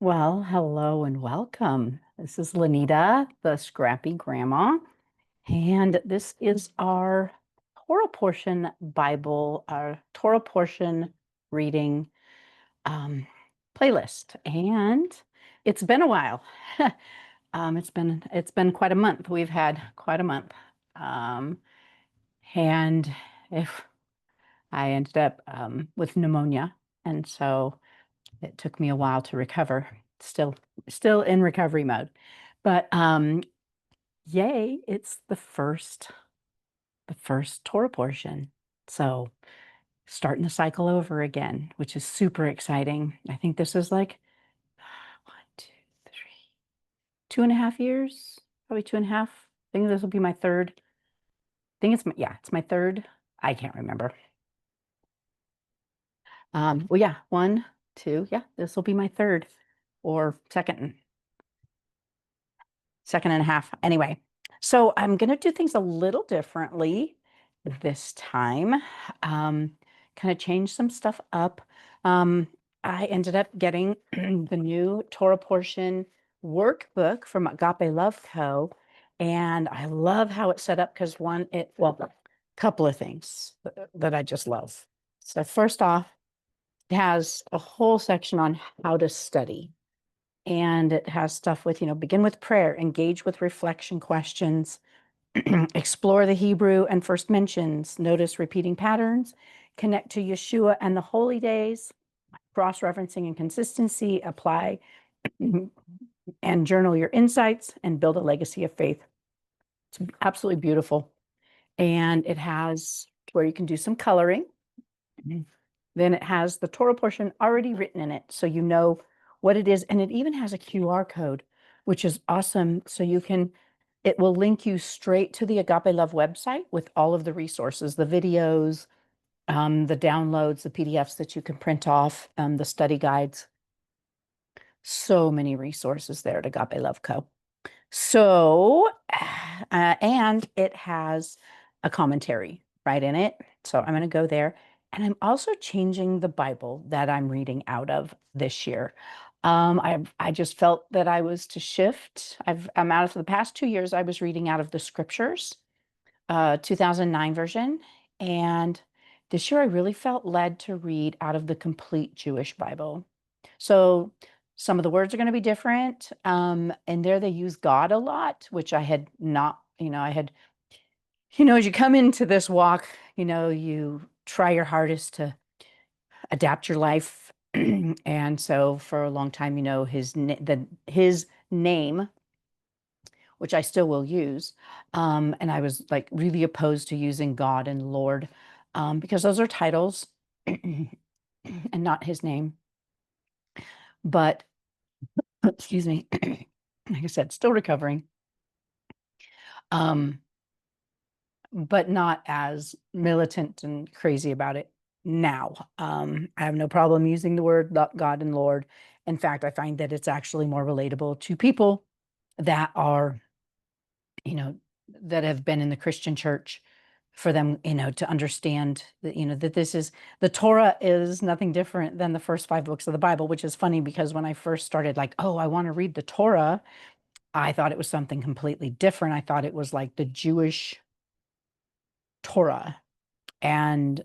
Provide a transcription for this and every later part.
Well, hello and welcome. This is Lanita, the Scrappy Grandma, and this is our Torah Portion Bible, our Torah Portion reading um, playlist. And it's been a while. It's been quite a month. We've had quite a month, um, and if I ended up with pneumonia, and so it took me a while to recover. Still in recovery mode. But yay, it's the first Torah portion. So starting the cycle over again, which is super exciting. I think this is like 2.5 years, probably 2.5. I think this will be my third. I think it's my third. I can't remember. Well, yeah, one, two, yeah, this will be my third or second and a half. Anyway, so I'm going to do things a little differently this time. Kind of change some stuff up. Um, I ended up getting the new Torah Portion workbook from Agape Love Co. And I love how it's set up because a couple of things that I just love. So first off, it has a whole section on how to study. And it has stuff with, begin with prayer, engage with reflection questions, explore the Hebrew and first mentions, notice repeating patterns, connect to Yeshua and the holy days, cross-referencing and consistency, apply and journal your insights, and build a legacy of faith. It's absolutely beautiful. And it has where you can do some coloring. Then it has the Torah portion already written in it, so you know what it is. And it even has a QR code, which is awesome. So it will link you straight to the Agape Love website with all of the resources, the videos, the downloads, the PDFs that you can print off, the study guides. So many resources there at Agape Love Co. So, and it has a commentary right in it. So I'm going to go there. And I'm also changing the Bible that I'm reading out of this year. I just felt that I was to shift. I'm out of the past 2 years. I was reading out of the scriptures, 2009 version. And this year I really felt led to read out of the complete Jewish Bible. So some of the words are going to be different. And there they use God a lot, which I had not, as you come into this walk, you try your hardest to adapt your life. And so for a long time, his name, which I still will use. And I was like really opposed to using God and Lord, because those are titles and not his name. But excuse me, like I said, still recovering. Um, but not as militant and crazy about it now. I have no problem using the word God and Lord. In fact, I find that it's actually more relatable to people that are, that have been in the Christian church, for them, to understand that, that the Torah is nothing different than the first 5 books of the Bible, which is funny because when I first started, like, oh, I want to read the Torah, I thought it was something completely different. I thought it was like the Jewish Torah. And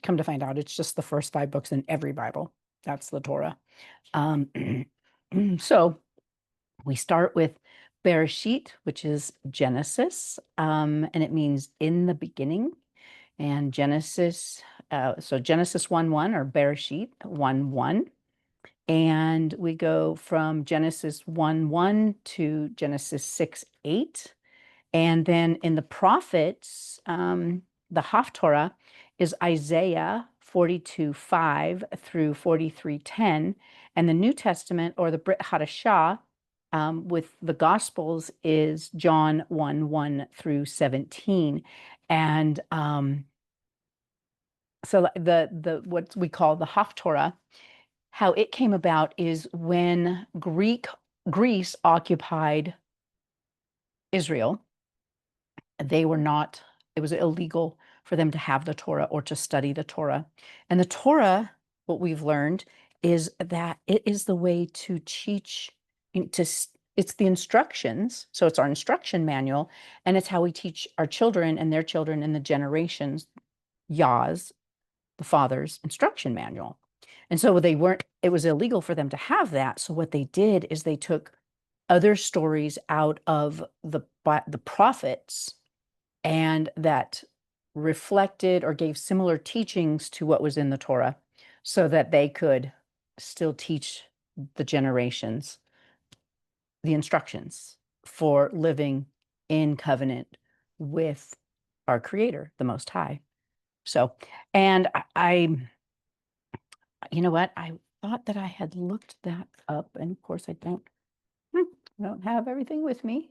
come to find out, it's just the first 5 books in every Bible. That's the Torah. Um, so we start with Bereshit, which is Genesis, and it means in the beginning. And so Genesis 1:1 or Bereshit 1:1. And we go from Genesis 1:1 to Genesis 6:8. And then in the prophets, the Haftarah is Isaiah 42:5 through 43:10. And the New Testament, or the Brit Hadashah, with the Gospels, is John 1:1 through 17. And so the what we call the Haftarah, how it came about is when Greece occupied Israel. It was illegal for them to have the Torah or to study the Torah. And the Torah, what we've learned, is that it is the way to teach, it's the instructions. So it's our instruction manual, and it's how we teach our children and their children and the generations, Yah's, the Father's instruction manual. And so it was illegal for them to have that. So what they did is they took other stories out of the prophets, and that reflected or gave similar teachings to what was in the Torah, so that they could still teach the generations the instructions for living in covenant with our Creator, the Most High. So, and you know what? I thought that I had looked that up, and of course I don't have everything with me.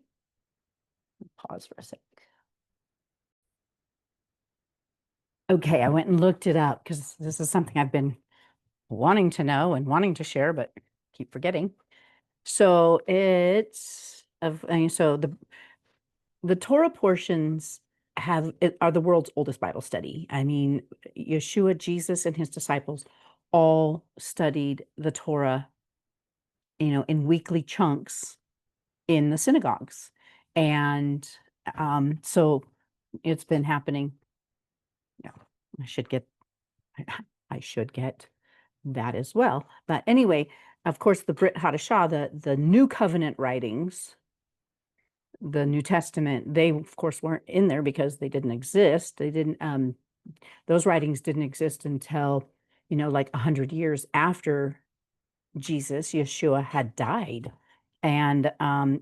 Pause for a sec. Okay, I went and looked it up because this is something I've been wanting to know and wanting to share, but keep forgetting. So so the Torah portions are the world's oldest Bible study. I mean, Yeshua, Jesus, and his disciples all studied the Torah, in weekly chunks in the synagogues. And so it's been happening. Yeah, I should get that as well. But anyway, of course, the Brit Hadashah, the New Covenant writings, the New Testament, they of course weren't in there because they didn't exist. Those writings didn't exist until, like 100 years after Jesus, Yeshua, had died. And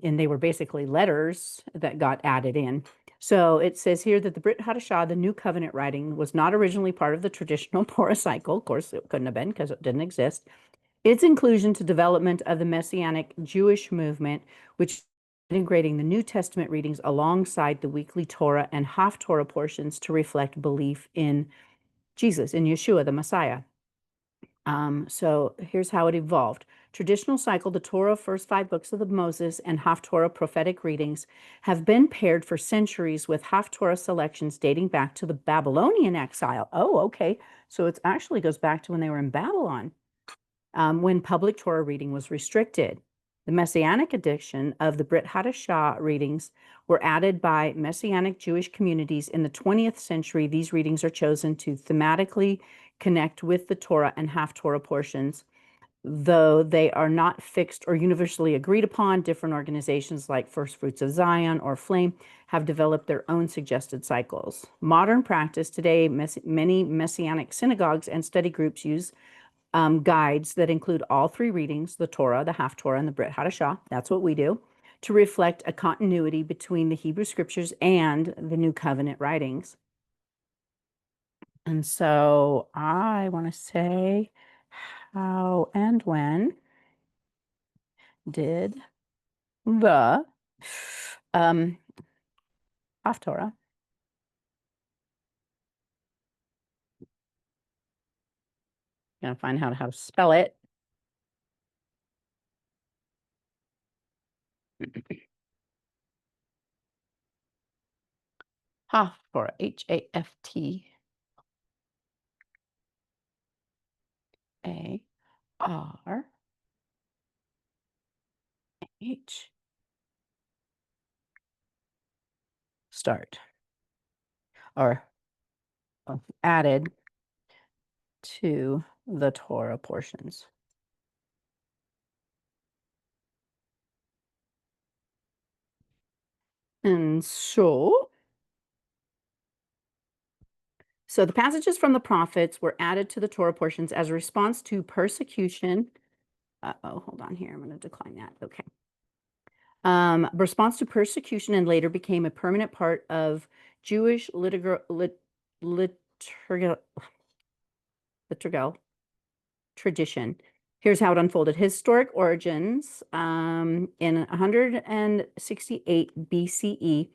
they were basically letters that got added in. So it says here that the Brit Hadashah, the New Covenant writing, was not originally part of the traditional Torah cycle. Of course, it couldn't have been because it didn't exist. Its inclusion to development of the Messianic Jewish movement, which integrating the New Testament readings alongside the weekly Torah and Haftarah portions to reflect belief in Jesus, in Yeshua, the Messiah. So here's how it evolved. Traditional cycle, the Torah, first 5 books of the Moses, and Haftarah prophetic readings have been paired for centuries with Haftarah selections dating back to the Babylonian exile. Oh, okay. So it actually goes back to when they were in Babylon, when public Torah reading was restricted. The Messianic edition of the Brit Hadashah readings were added by Messianic Jewish communities in the 20th century. These readings are chosen to thematically connect with the Torah and Haftarah portions. Though they are not fixed or universally agreed upon, different organizations like First Fruits of Zion or Flame have developed their own suggested cycles. Modern practice today, many Messianic synagogues and study groups use guides that include all 3 readings, the Torah, the Haftarah, and the Brit Hadashah. That's what we do, to reflect a continuity between the Hebrew scriptures and the New Covenant writings. And so I want to say, how and when did the Haftarah gonna find out how to spell it. Haftarah, H-A-F-T-A-R-H, start, or added to the Torah portions. And so the passages from the prophets were added to the Torah portions as a response to persecution. Hold on here. I'm going to decline that. Okay. Response to persecution, and later became a permanent part of Jewish liturgical tradition. Here's how it unfolded. Historic origins, in 168 BCE,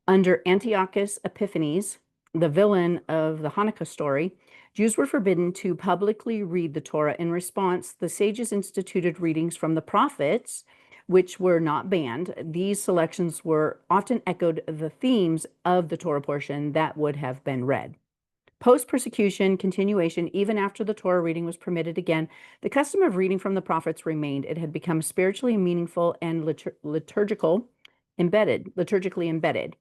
under Antiochus Epiphanes, the villain of the Hanukkah story, Jews were forbidden to publicly read the Torah. In response, the sages instituted readings from the prophets, which were not banned. These selections were often echoed the themes of the Torah portion that would have been read Post-persecution continuation, even after the Torah reading was permitted again, the custom of reading from the prophets remained. It had become spiritually meaningful and liturgically embedded.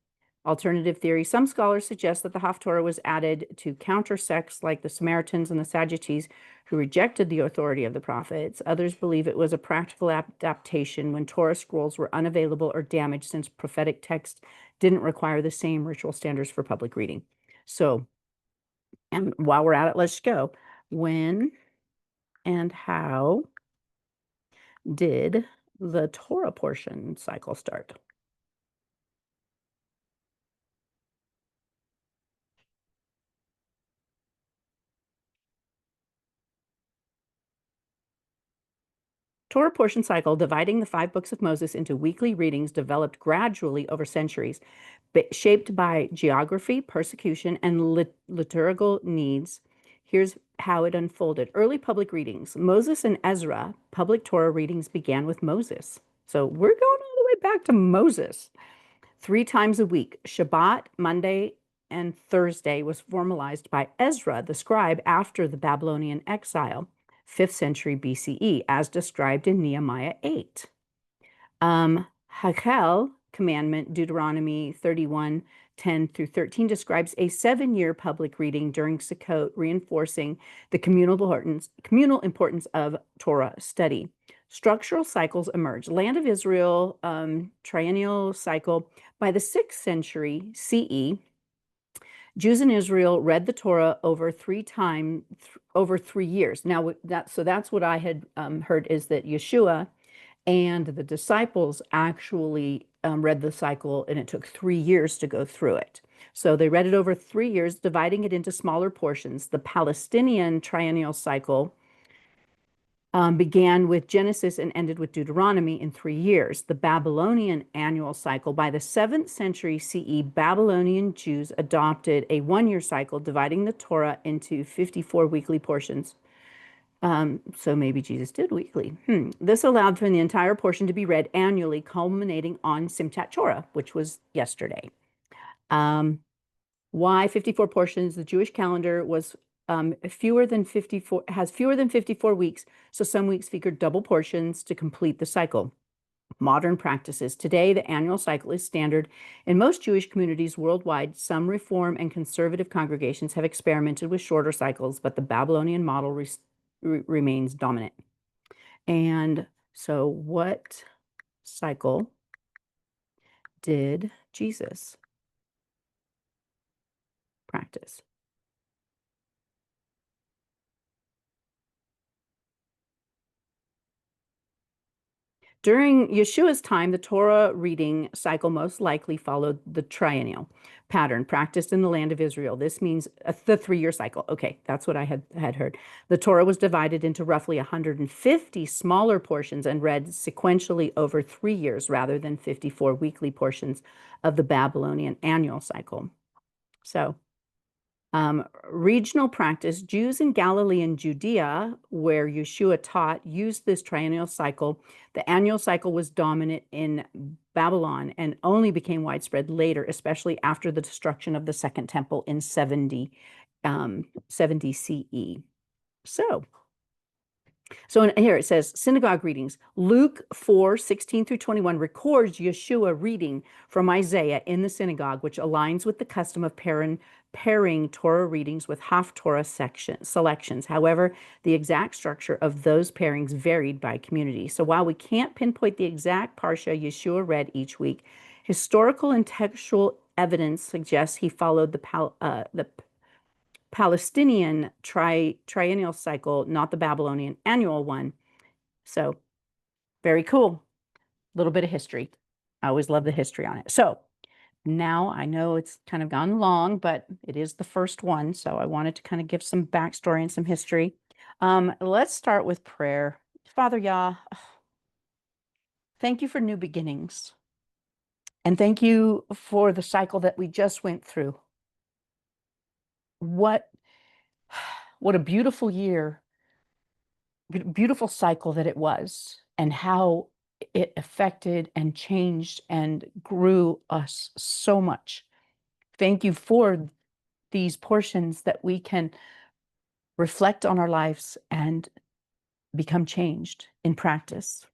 Alternative theory. Some scholars suggest that the Haftarah was added to counter sects like the Samaritans and the Sadducees, who rejected the authority of the prophets. Others believe it was a practical adaptation when Torah scrolls were unavailable or damaged, since prophetic text didn't require the same ritual standards for public reading. So, and while we're at it, let's go. When and how did the Torah portion cycle start? Torah portion cycle, dividing the 5 books of Moses into weekly readings, developed gradually over centuries, shaped by geography, persecution, and liturgical needs. Here's how it unfolded. Early public readings. Moses and Ezra, public Torah readings began with Moses. So we're going all the way back to Moses. 3 times a week, Shabbat, Monday, and Thursday, was formalized by Ezra, the scribe, after the Babylonian exile, 5th century BCE, as described in Nehemiah 8. Hakel commandment, Deuteronomy 31:10-13, describes a 7-year public reading during Sukkot, reinforcing the communal importance of Torah study. Structural cycles emerge. Land of Israel, triennial cycle. By the 6th century CE, Jews in Israel read the Torah over 3 years. Now, that's what I had heard, is that Yeshua and the disciples actually read the cycle, and it took 3 years to go through it. So they read it over 3 years, dividing it into smaller portions. The Palestinian triennial cycle began with Genesis and ended with Deuteronomy in 3 years. The Babylonian annual cycle. By the 7th century CE, Babylonian Jews adopted a 1-year cycle, dividing the Torah into 54 weekly portions. So maybe Jesus did weekly. This allowed for the entire portion to be read annually, culminating on Simchat Torah, which was yesterday. Why 54 portions? The Jewish calendar was has fewer than 54 weeks, so some weeks figured double portions to complete the cycle. Modern practices. Today, the annual cycle is standard in most Jewish communities worldwide. Some Reform and conservative congregations have experimented with shorter cycles, but the Babylonian model remains dominant. And so, what cycle did Jesus practice? During Yeshua's time, the Torah reading cycle most likely followed the triennial pattern practiced in the land of Israel. This means the 3-year cycle. Okay, that's what I had heard. The Torah was divided into roughly 150 smaller portions and read sequentially over 3 years, rather than 54 weekly portions of the Babylonian annual cycle. So, regional practice. Jews in Galilee and Judea, where Yeshua taught, used this triennial cycle. The annual cycle was dominant in Babylon and only became widespread later, especially after the destruction of the Second Temple in 70 CE. So here it says synagogue readings. Luke 4:16-21 records Yeshua reading from Isaiah in the synagogue, which aligns with the custom of pairing Torah readings with Haftarah selections. However, the exact structure of those pairings varied by community. So while we can't pinpoint the exact parsha Yeshua read each week, historical and textual evidence suggests he followed the Palestinian triennial cycle, not the Babylonian annual one. So very cool. A little bit of history. I always love the history on it. So now I know it's kind of gone long, but it is the first one. So I wanted to kind of give some backstory and some history. Let's start with prayer. Father Yah, thank you for new beginnings. And thank you for the cycle that we just went through. What a beautiful year, beautiful cycle that it was, and how it affected and changed and grew us so much. Thank you for these portions that we can reflect on our lives and become changed in practice.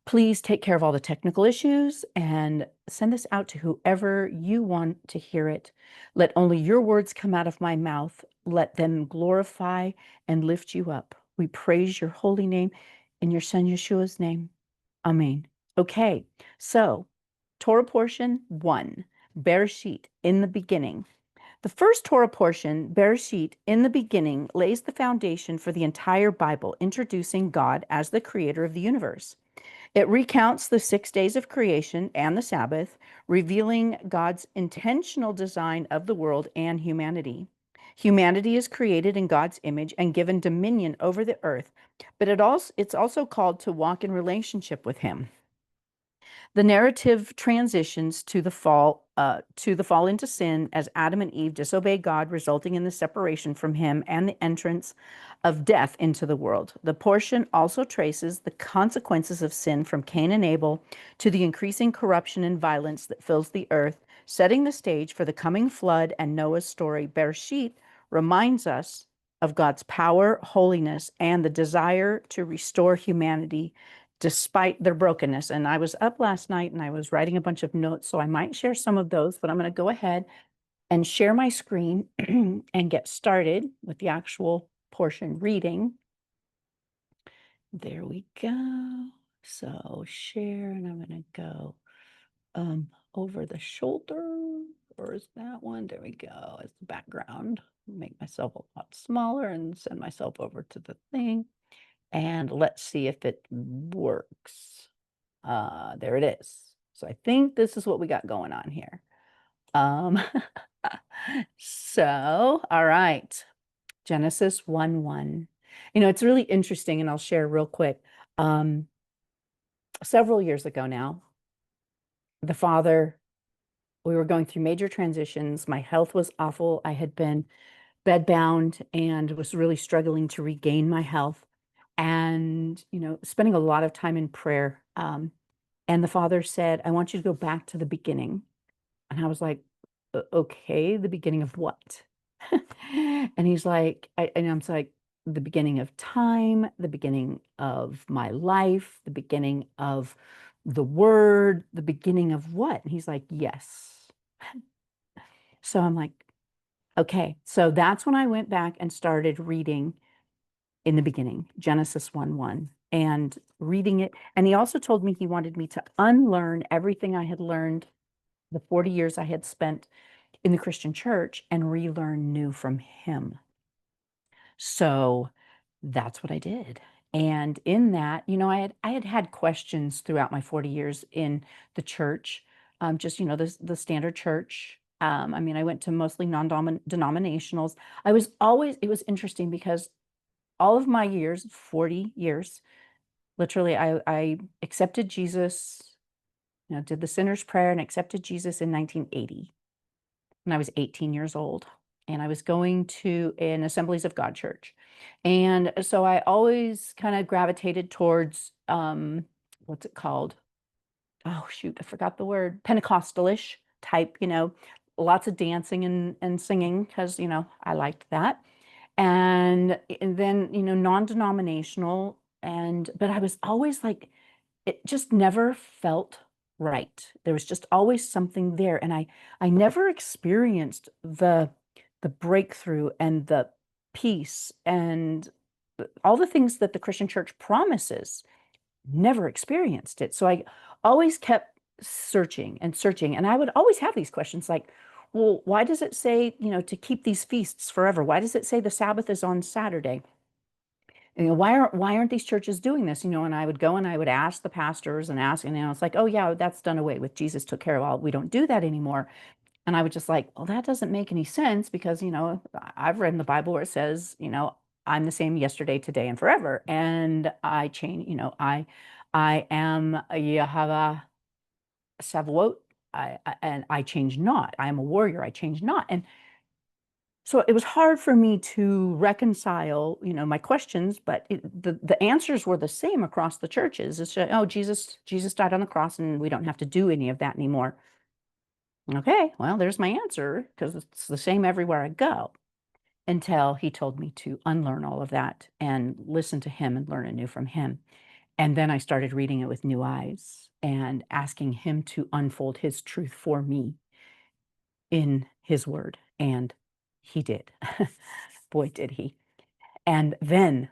Please take care of all the technical issues and send this out to whoever you want to hear it. Let only your words come out of my mouth. Let them glorify and lift you up. We praise your holy name in your son Yeshua's name. Amen. Okay, so Torah portion 1, Bereshit, in the beginning. The first Torah portion, Bereshit, in the beginning, lays the foundation for the entire Bible, introducing God as the creator of the universe. It recounts the 6 days of creation and the Sabbath, revealing God's intentional design of the world and humanity. Humanity is created in God's image and given dominion over the earth, but it's also called to walk in relationship with Him. The narrative transitions to the fall into sin as Adam and Eve disobey God, resulting in the separation from Him and the entrance of death into the world. The portion also traces the consequences of sin from Cain and Abel to the increasing corruption and violence that fills the earth, setting the stage for the coming flood and Noah's story. Bereshit reminds us of God's power, holiness, and the desire to restore humanity despite their brokenness. And I was up last night and I was writing a bunch of notes, so I might share some of those, but I'm going to go ahead and share my screen and get started with the actual portion reading. There we go. So share, and I'm going to go over the shoulder, or is that one? There we go, as the background. Make myself a lot smaller and send myself over to the thing. And let's see if it works. There it is. So I think this is what we got going on here. So, all right. Genesis 1:1. It's really interesting, and I'll share real quick. Several years ago now, we were going through major transitions. My health was awful. I had been bedbound and was really struggling to regain my health, and spending a lot of time in prayer. And the Father said, I want you to go back to the beginning. And I was like, okay, the beginning of what? And he's like, and I'm like, the beginning of time, the beginning of my life, the beginning of the word, the beginning of what? And he's like, yes. So I'm like, okay. So that's when I went back and started reading in the beginning, Genesis 1:1, and reading it. And he also told me he wanted me to unlearn everything I had learned the 40 years I had spent in the Christian church and relearn new from him. So that's what I did. And in that, I had questions throughout my 40 years in the church, just, the standard church. I went to mostly non-denominationals. It was interesting because all of my years, 40 years, literally, I accepted Jesus, did the sinner's prayer and accepted Jesus in 1980 when I was 18 years old. And I was going to an Assemblies of God church. And so I always kind of gravitated towards, what's it called? Oh, shoot, I forgot the word. Pentecostalish type, lots of dancing and singing because, I liked that. And then, non-denominational. But I was always like, it just never felt right. There was just always something there. And I never experienced the breakthrough and the peace and all the things that the Christian church promises. Never experienced it. So I always kept searching and searching. And I would always have these questions like, well, why does it say, to keep these feasts forever? Why does it say the Sabbath is on Saturday? And, why aren't these churches doing this? And I would go and I would ask the pastors and ask, and it's like, oh yeah, that's done away with. Jesus took care of all. We don't do that anymore. And I would just like, well, that doesn't make any sense because, I've read in the Bible where it says, I'm the same yesterday, today, and forever. And I change, I am a Yahweh Savuot. And I change not. I am a warrior. I change not. And so it was hard for me to reconcile, my questions, but the answers were the same across the churches. It's just, oh, Jesus died on the cross, and we don't have to do any of that anymore. Okay, well, there's my answer because it's the same everywhere I go until he told me to unlearn all of that and listen to him and learn anew from him. And then I started reading it with new eyes and asking him to unfold his truth for me in his word. And he did. Boy, did he. And then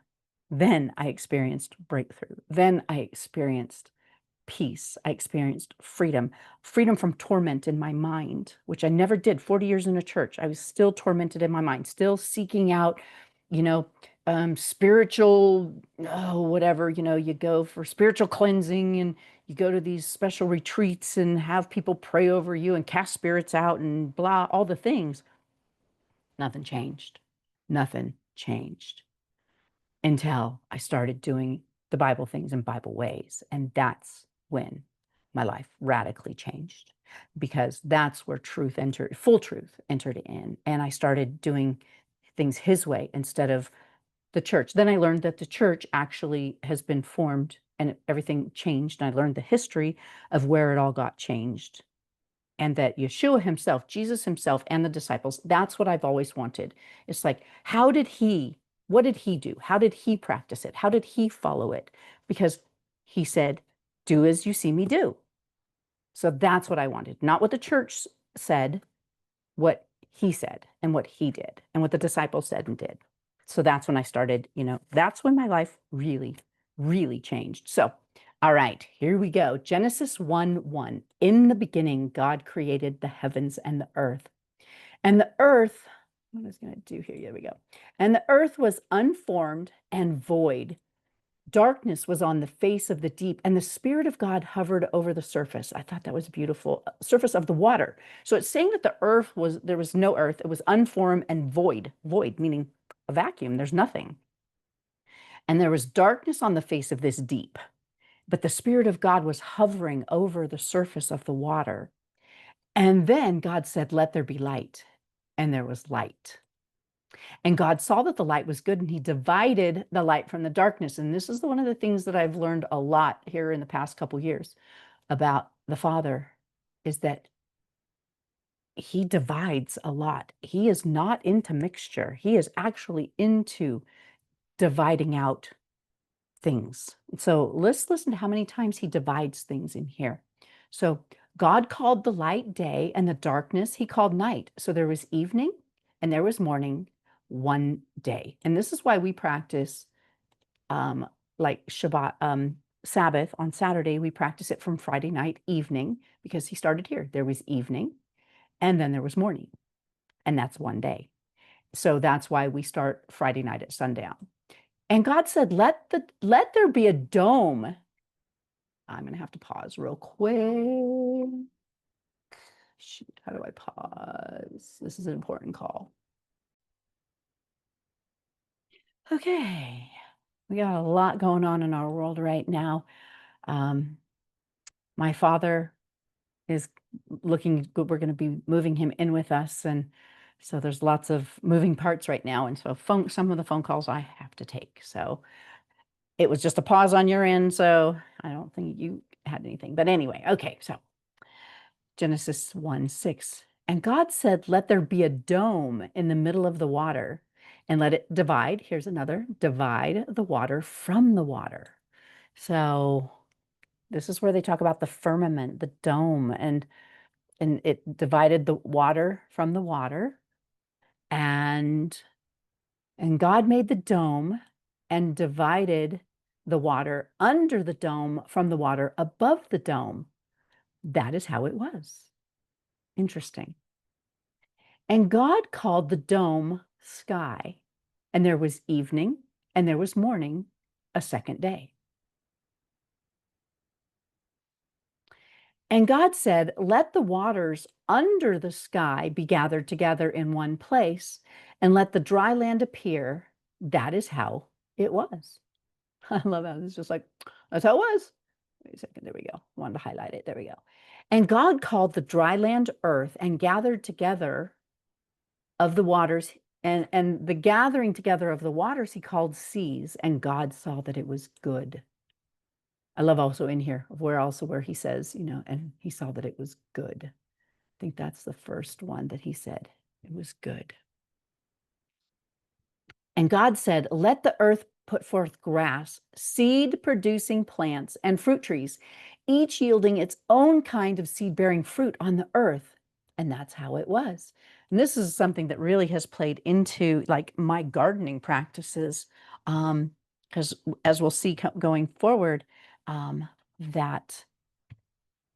I experienced breakthrough. Then I experienced peace. I experienced freedom, freedom from torment in my mind, which I never did. 40 years in a church, I was still tormented in my mind, still seeking out, you know, spiritual, oh, whatever, you go for spiritual cleansing and you go to these special retreats and have people pray over you and cast spirits out and blah, all the things. Nothing changed. Nothing changed until I started doing the Bible things in Bible ways. And that's when my life radically changed because that's where truth entered, full truth entered in. And I started doing things his way instead of the church. Then I learned that the church actually has been formed and everything changed. And I learned the history of where it all got changed and that Yeshua himself, Jesus himself, and the disciples, that's what I've always wanted. It's like, what did he do? How did he practice it? How did he follow it? Because he said, do as you see me do. So that's what I wanted, not what the church said, what he said and what he did and what the disciples said and did. So that's when I started, that's when my life really, really changed. So all right, here we go. Genesis 1:1. In the beginning, God created the heavens and the earth. And the earth, what is going to do here? Here we go. And the earth was unformed and void. Darkness was on the face of the deep, and the Spirit of God hovered over the surface. I thought that was beautiful. Surface of the water. So it's saying that there was no earth. It was unformed and void. Void, meaning a vacuum. There's nothing. And there was darkness on the face of this deep. But the Spirit of God was hovering over the surface of the water. And then God said, let there be light. And there was light. And God saw that the light was good, and he divided the light from the darkness. And this is one of the things that I've learned a lot here in the past couple years about the Father, is that he divides a lot. He is not into mixture. He is actually into dividing out things. So let's listen to how many times he divides things in here. So God called the light day, and the darkness he called night. So there was evening and there was morning one day. And this is why we practice like Shabbat, Sabbath on Saturday. We practice it from Friday night evening because he started here. There was evening and then there was morning, and that's one day. So that's why we start Friday night at sundown. And God said, let there be a dome. I'm going to have to pause real quick. Shoot, how do I pause? This is an important call. Okay, we got a lot going on in our world right now. My father is looking good. We're going to be moving him in with us. And so there's lots of moving parts right now. And so some of the phone calls I have to take. So it was just a pause on your end. So I don't think you had anything. But anyway, okay. So Genesis 1:6. And God said, let there be a dome in the middle of the water and let it divide. Here's another, divide the water from the water. So this is where they talk about the firmament, the dome, and it divided the water from the water. And God made the dome and divided the water under the dome from the water above the dome. That is how it was. Interesting. And God called the dome sky. And there was evening and there was morning, a second day. And God said, let the waters under the sky be gathered together in one place, and let the dry land appear. That is how it was. I love that. It's just like, that's how it was. Wait a second. There we go. Wanted to highlight it. There we go. And God called the dry land earth and gathered together of the waters, and the gathering together of the waters he called seas, and God saw that it was good. I love also in here where he says, and he saw that it was good. think that's the first one that he said. It was good. And God said, let the earth put forth grass, seed-producing plants, and fruit trees, each yielding its own kind of seed-bearing fruit on the earth. And that's how it was. And this is something that really has played into like my gardening practices, because as we'll see going forward, that,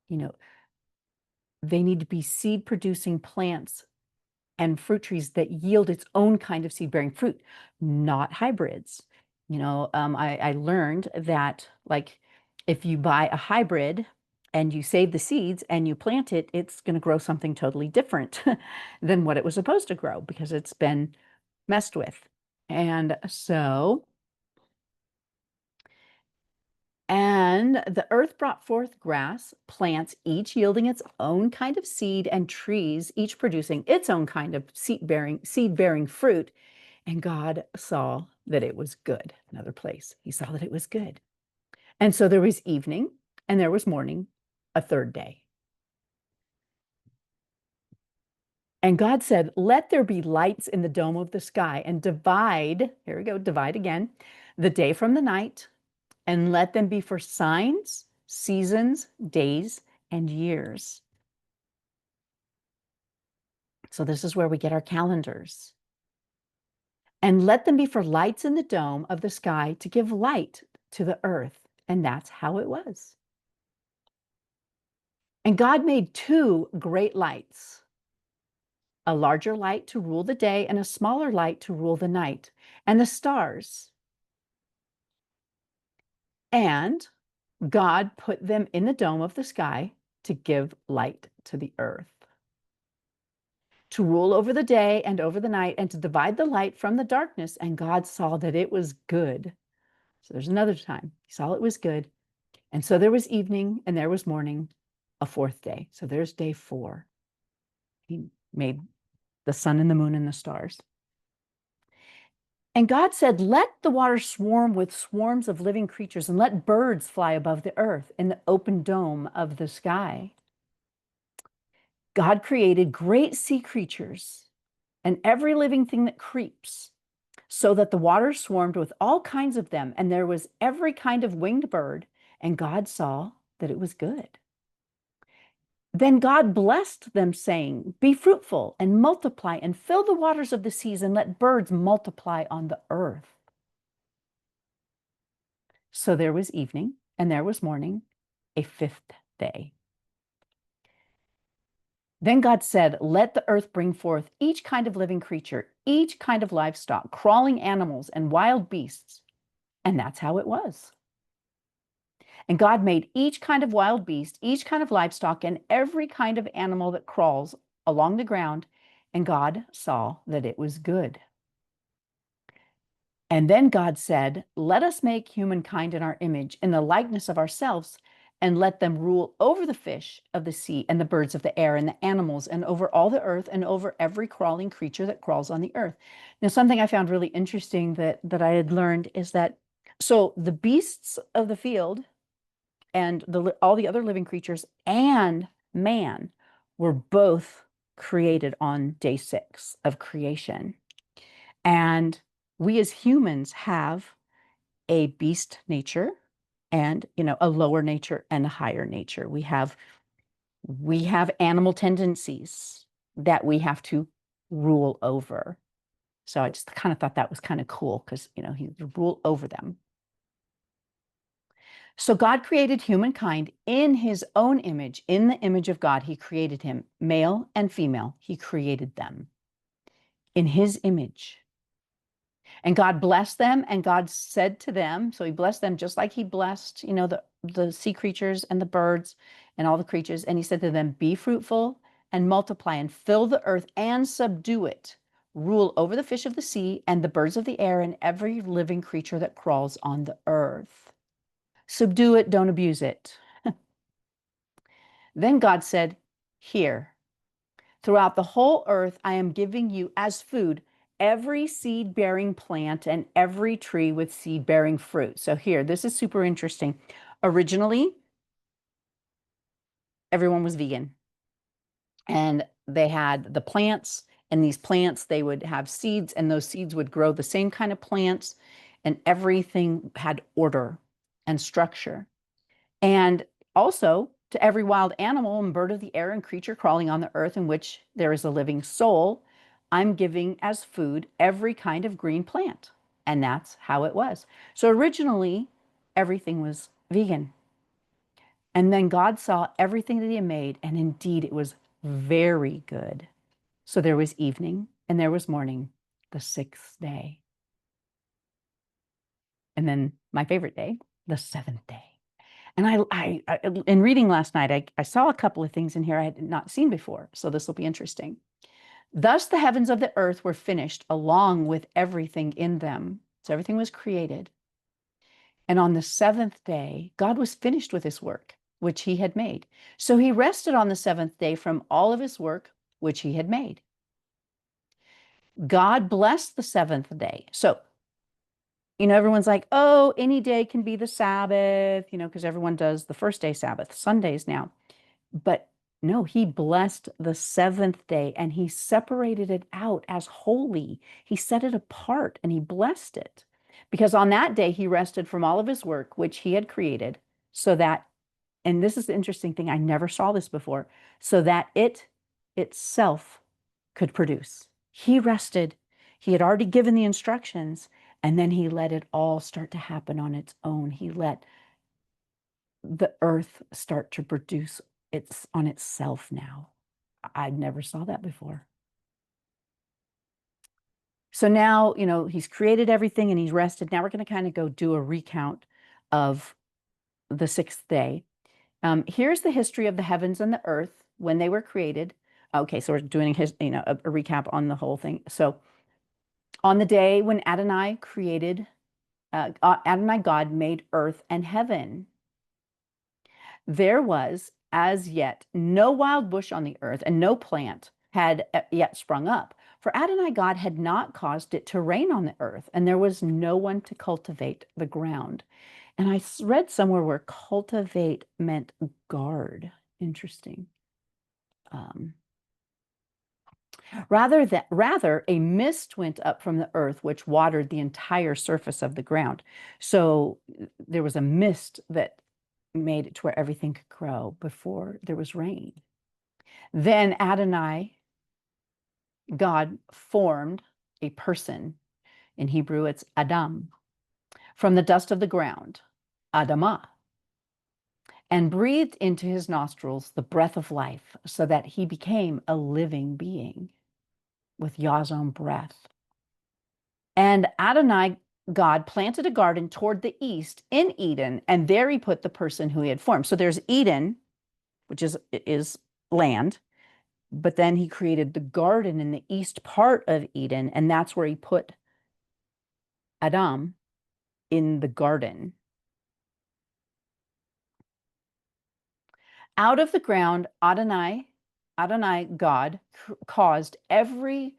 you know, they need to be seed-producing plants and fruit trees that yield its own kind of seed-bearing fruit, not hybrids. I learned that like if you buy a hybrid and you save the seeds and you plant it, it's going to grow something totally different than what it was supposed to grow because it's been messed with. And the earth brought forth grass, plants, each yielding its own kind of seed, and trees, each producing its own kind of seed-bearing fruit. And God saw that it was good. Another place, he saw that it was good. And so there was evening and there was morning, a third day. And God said, let there be lights in the dome of the sky and divide, here we go, divide again, the day from the night, and let them be for signs, seasons, days, and years. So this is where we get our calendars. And let them be for lights in the dome of the sky to give light to the earth. And that's how it was. And God made two great lights, a larger light to rule the day and a smaller light to rule the night, and the stars. And God put them in the dome of the sky to give light to the earth, to rule over the day and over the night, and to divide the light from the darkness. And God saw that it was good. So there's another time. He saw it was good. And so there was evening and there was morning, a fourth day. So there's day 4. He made the sun and the moon and the stars. And God said, let the water swarm with swarms of living creatures, and let birds fly above the earth in the open dome of the sky. God created great sea creatures and every living thing that creeps, so that the water swarmed with all kinds of them, and there was every kind of winged bird, and God saw that it was good. Then God blessed them, saying, be fruitful and multiply and fill the waters of the seas, and let birds multiply on the earth. So there was evening and there was morning, a fifth day. Then God said, let the earth bring forth each kind of living creature, each kind of livestock, crawling animals, and wild beasts. And that's how it was. And God made each kind of wild beast, each kind of livestock, and every kind of animal that crawls along the ground. And God saw that it was good. And then God said, let us make humankind in our image, in the likeness of ourselves, and let them rule over the fish of the sea and the birds of the air and the animals and over all the earth and over every crawling creature that crawls on the earth. Now, something I found really interesting that I had learned is that, so the beasts of the field and all the other living creatures and man were both created on day 6 of creation. And we as humans have a beast nature and, a lower nature and a higher nature. We have animal tendencies that we have to rule over. So I just kind of thought that was kind of cool because, he rule over them. So God created humankind in his own image. In the image of God, he created him. Male and female, he created them in his image. And God blessed them, and God said to them, so he blessed them just like he blessed, the sea creatures and the birds and all the creatures. And he said to them, be fruitful and multiply and fill the earth and subdue it. Rule over the fish of the sea and the birds of the air and every living creature that crawls on the earth. Subdue it, don't abuse it. Then God said, here, throughout the whole earth, I am giving you as food every seed-bearing plant and every tree with seed-bearing fruit. So here, this is super interesting. Originally, everyone was vegan. And they had the plants, and these plants, they would have seeds, and those seeds would grow the same kind of plants, and everything had order and structure. And also to every wild animal and bird of the air and creature crawling on the earth in which there is a living soul, I'm giving as food every kind of green plant. And that's how it was. So originally, everything was vegan. And then God saw everything that he had made, and indeed it was very good. So there was evening and there was morning, the sixth day. And then my favorite day, the seventh day. And in reading last night, I saw a couple of things in here I had not seen before. So this will be interesting. Thus the heavens of the earth were finished along with everything in them. So everything was created. And on the seventh day, God was finished with his work, which he had made. So he rested on the seventh day from all of his work, which he had made. God blessed the seventh day. So, everyone's like, oh, any day can be the Sabbath, because everyone does the first day Sabbath, Sundays now. But no, he blessed the seventh day and he separated it out as holy. He set it apart and he blessed it because on that day he rested from all of his work, which he had created, so that, and this is the interesting thing, I never saw this before, so that it itself could produce. He rested. He had already given the instructions, and then he let it all start to happen on its own. He let the earth start to produce it's on itself now. I never saw that before. So now, he's created everything and he's rested. Now we're going to kind of go do a recount of the sixth day. Here's the history of the heavens and the earth when they were created. Okay, so we're doing a recap on the whole thing. So on the day when Adonai God made earth and heaven. There was as yet no wild bush on the earth, and no plant had yet sprung up. For Adonai God had not caused it to rain on the earth, and there was no one to cultivate the ground. And I read somewhere where cultivate meant guard. Interesting. Rather, a mist went up from the earth, which watered the entire surface of the ground. So there was a mist that made it to where everything could grow before there was rain. Then Adonai, God, formed a person. In Hebrew, it's Adam, from the dust of the ground, Adamah, and breathed into his nostrils the breath of life, so that he became a living being with Yah's own breath. And Adonai, God, planted a garden toward the east in Eden, and there he put the person who he had formed. So there's Eden, which is land, but then he created the garden in the east part of Eden, and that's where he put Adam in the garden. Out of the ground, Adonai God, caused every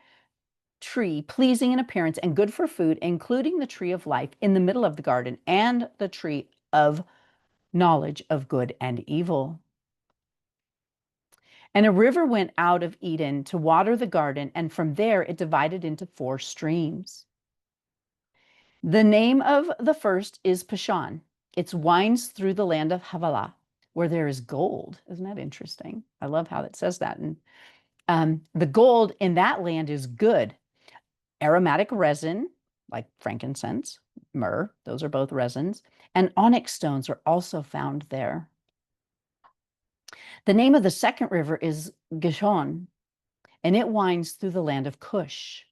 tree pleasing in appearance and good for food, including the tree of life in the middle of the garden and the tree of knowledge of good and evil. And a river went out of Eden to water the garden, and from there it divided into 4 streams. The name of the first is Pishon. It winds through the land of Havilah, where there is gold. Isn't that interesting? I love how it says that. And the gold in that land is good. Aromatic resin, like frankincense, myrrh, those are both resins, and onyx stones are also found there. The name of the second river is Gishon, and it winds through the land of Cush.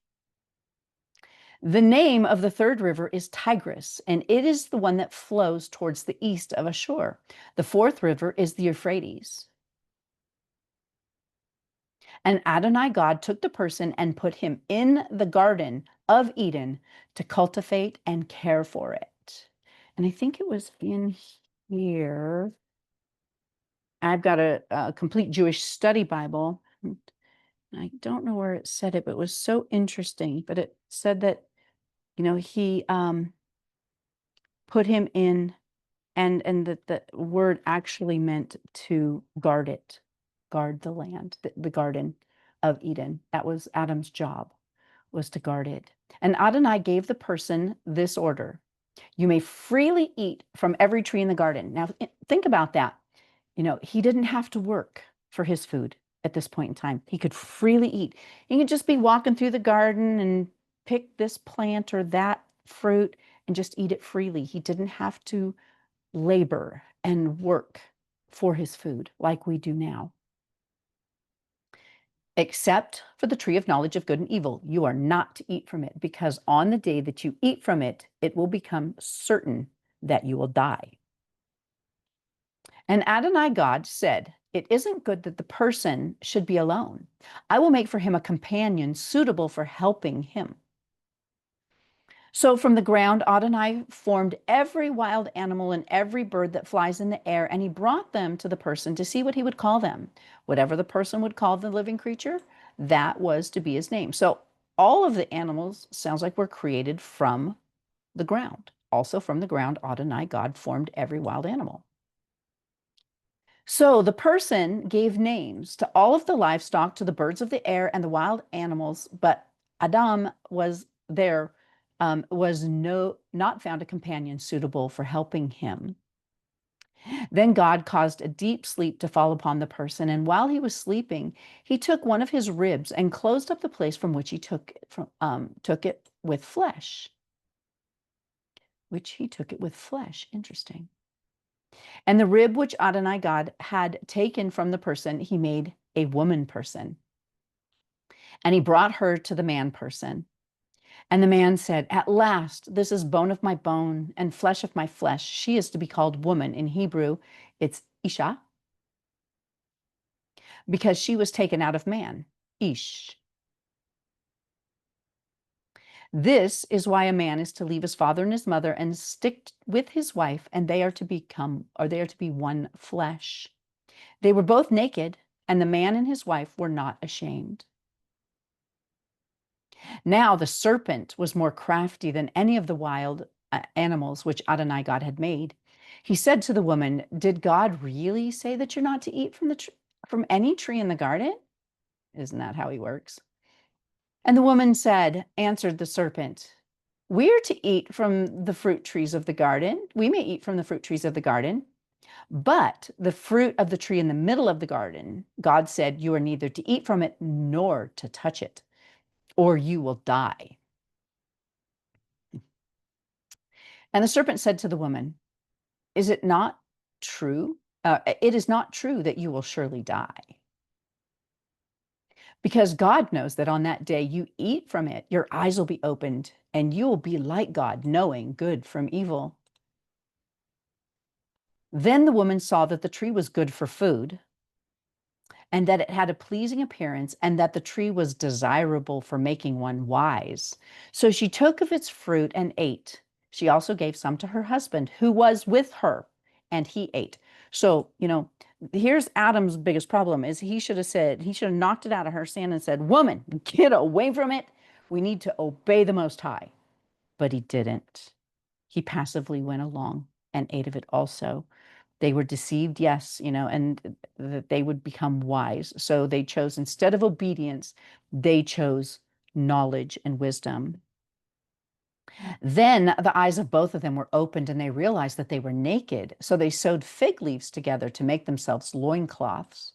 The name of the third river is Tigris, and it is the one that flows towards the east of Ashur. The fourth river is the Euphrates. And Adonai God took the person and put him in the garden of Eden to cultivate and care for it. And I think it was in here. I've got a complete Jewish study Bible. I don't know where it said it, but it was so interesting. But it said that, he put him in, and that the word actually meant to guard it, guard the land, the Garden of Eden. That was Adam's job, was to guard it. And Adonai gave the person this order: you may freely eat from every tree in the garden. Now, think about that. He didn't have to work for his food at this point in time. He could freely eat. He could just be walking through the garden and pick this plant or that fruit and just eat it freely. He didn't have to labor and work for his food like we do now. Except for the tree of knowledge of good and evil. You are not to eat from it, because on the day that you eat from it, it will become certain that you will die. And Adonai God said, it isn't good that the person should be alone. I will make for him a companion suitable for helping him. So from the ground, Adonai formed every wild animal and every bird that flies in the air, and he brought them to the person to see what he would call them. Whatever the person would call the living creature, that was to be his name. So all of the animals, sounds like, were created from the ground. Also from the ground, Adonai God formed every wild animal. So the person gave names to all of the livestock, to the birds of the air and the wild animals, but Adam was not found a companion suitable for helping him. Then God caused a deep sleep to fall upon the person, and while he was sleeping, he took one of his ribs and closed up the place from which he took it with flesh. Interesting. And the rib which Adonai God had taken from the person, he made a woman person. And he brought her to the man person. And the man said, at last, this is bone of my bone and flesh of my flesh. She is to be called woman. In Hebrew, it's Isha, because she was taken out of man, Ish. This is why a man is to leave his father and his mother and stick with his wife, and they are to be one flesh. They were both naked, and the man and his wife were not ashamed. Now the serpent was more crafty than any of the wild animals which Adonai God had made. He said to the woman, did God really say that you're not to eat from any tree in the garden? Isn't that how he works? And the woman answered the serpent, we are to eat from the fruit trees of the garden. We may eat from the fruit trees of the garden, but the fruit of the tree in the middle of the garden, God said, you are neither to eat from it nor to touch it, or you will die. And the serpent said to the woman, is it not true? It is not true that you will surely die. Because God knows that on that day you eat from it, your eyes will be opened, and you will be like God, knowing good from evil. Then the woman saw that the tree was good for food, and that it had a pleasing appearance, and that the tree was desirable for making one wise. So she took of its fruit and ate. She also gave some to her husband, who was with her, and he ate. So, here's Adam's biggest problem is he should have knocked it out of her hand and said, woman, get away from it. We need to obey the Most High. But he didn't. He passively went along and ate of it also. They were deceived, yes, and that they would become wise. So they chose, instead of obedience, they chose knowledge and wisdom. Then the eyes of both of them were opened, and they realized that they were naked. So they sewed fig leaves together to make themselves loincloths.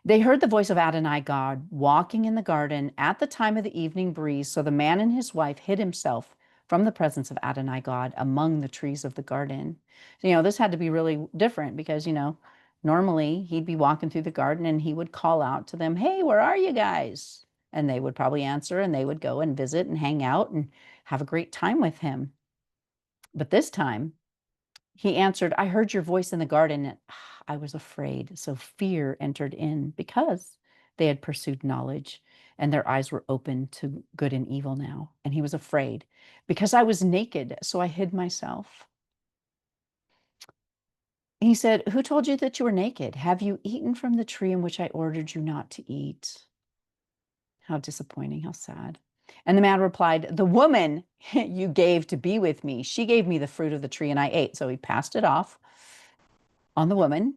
They heard the voice of Adonai God walking in the garden at the time of the evening breeze. So the man and his wife hid himself from the presence of Adonai God among the trees of the garden. So, this had to be really different because, normally he'd be walking through the garden and he would call out to them, hey, where are you guys? And they would probably answer, and they would go and visit and hang out and have a great time with him. But this time he answered, I heard your voice in the garden, and I was afraid. So fear entered in because they had pursued knowledge, and their eyes were open to good and evil now. And he was afraid because I was naked, so I hid myself. He said, who told you that you were naked? Have you eaten from the tree in which I ordered you not to eat? How disappointing, how sad. And the man replied, the woman you gave to be with me, she gave me the fruit of the tree and I ate. So he passed it off on the woman.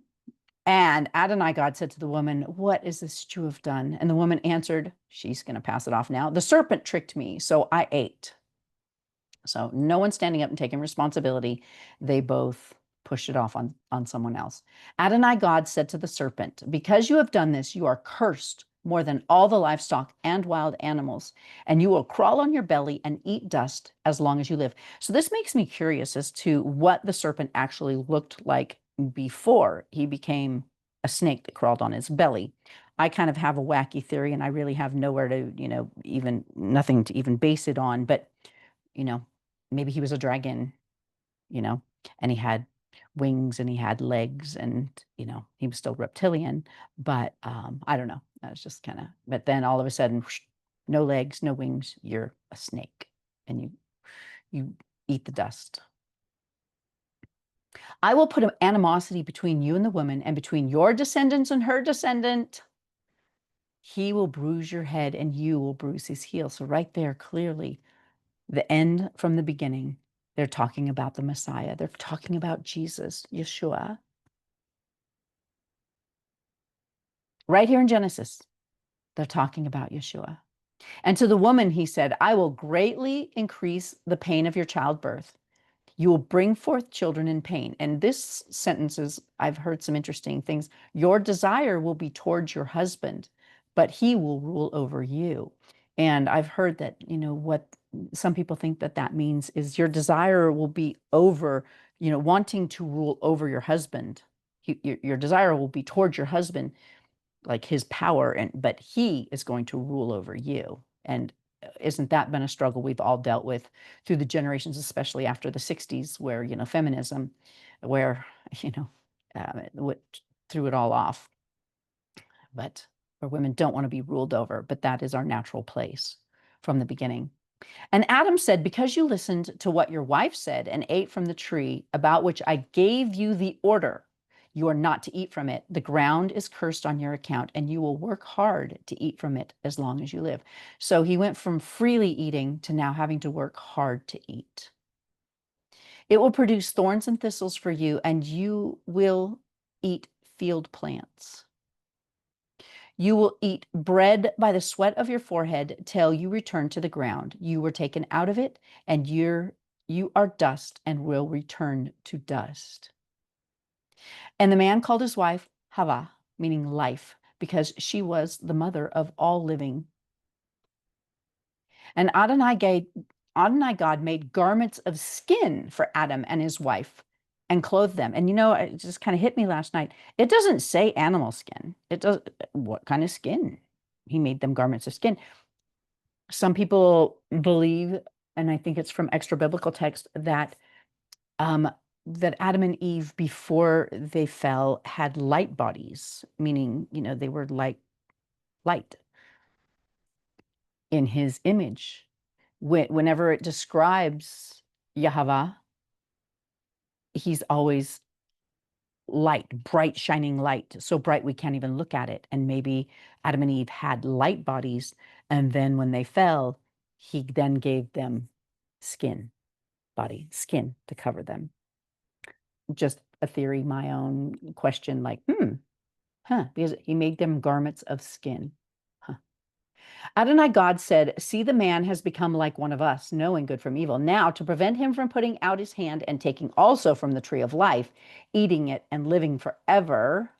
And Adonai God said to the woman, "What is this that you have done?" And the woman answered, she's going to pass it off now. "The serpent tricked me, so I ate." So no one standing up and taking responsibility. They both pushed it off on someone else. Adonai God said to the serpent, "Because you have done this, you are cursed more than all the livestock and wild animals, and you will crawl on your belly and eat dust as long as you live." So this makes me curious as to what the serpent actually looked like before he became a snake that crawled on his belly. I kind of have a wacky theory, and I really have nowhere to, even nothing to even base it on. But you know, maybe he was a dragon, you know, and he had wings and he had legs and, he was still reptilian, but I don't know. That was just kind of, but then all of a sudden, whoosh, no legs, no wings, you're a snake and you eat the dust. "I will put an animosity between you and the woman and between your descendants and her descendant. He will bruise your head and you will bruise his heel." So right there, clearly, the end from the beginning. They're talking about the Messiah. They're talking about Jesus, Yeshua. Right here in Genesis, they're talking about Yeshua. "And to the woman, he said, I will greatly increase the pain of your childbirth. You will bring forth children in pain." And this sentence is, I've heard some interesting things. "Your desire will be towards your husband, but he will rule over you." And I've heard that, what some people think that that means is your desire will be over, wanting to rule over your husband. Your desire will be towards your husband, like his power, but he is going to rule over you. And isn't that been a struggle we've all dealt with through the generations, especially after the 60s, where, feminism, where, what threw it all off, but where women don't want to be ruled over, but that is our natural place from the beginning. "And Adam said, because you listened to what your wife said and ate from the tree about which I gave you the order, you are not to eat from it. The ground is cursed on your account, and you will work hard to eat from it as long as you live." So he went from freely eating to now having to work hard to eat. "It will produce thorns and thistles for you, and you will eat field plants. You will eat bread by the sweat of your forehead till you return to the ground. You were taken out of it, and you are dust and will return to dust." And the man called his wife Hava, meaning life, because she was the mother of all living. And Adonai God made garments of skin for Adam and his wife and clothed them. And it just kind of hit me last night. It doesn't say animal skin. It does. What kind of skin? He made them garments of skin. Some people believe, and I think it's from extra biblical text, that Adam and Eve, before they fell, had light bodies, meaning, they were like light in his image. Whenever it describes Yahweh, he's always light, bright, shining light, so bright we can't even look at it. And maybe Adam and Eve had light bodies, and then when they fell, he then gave them skin to cover them. Just a theory, my own question, like, because he made them garments of skin. Huh. Adonai God said, "See, the man has become like one of us, knowing good from evil. Now, to prevent him from putting out his hand and taking also from the tree of life, eating it and living forever.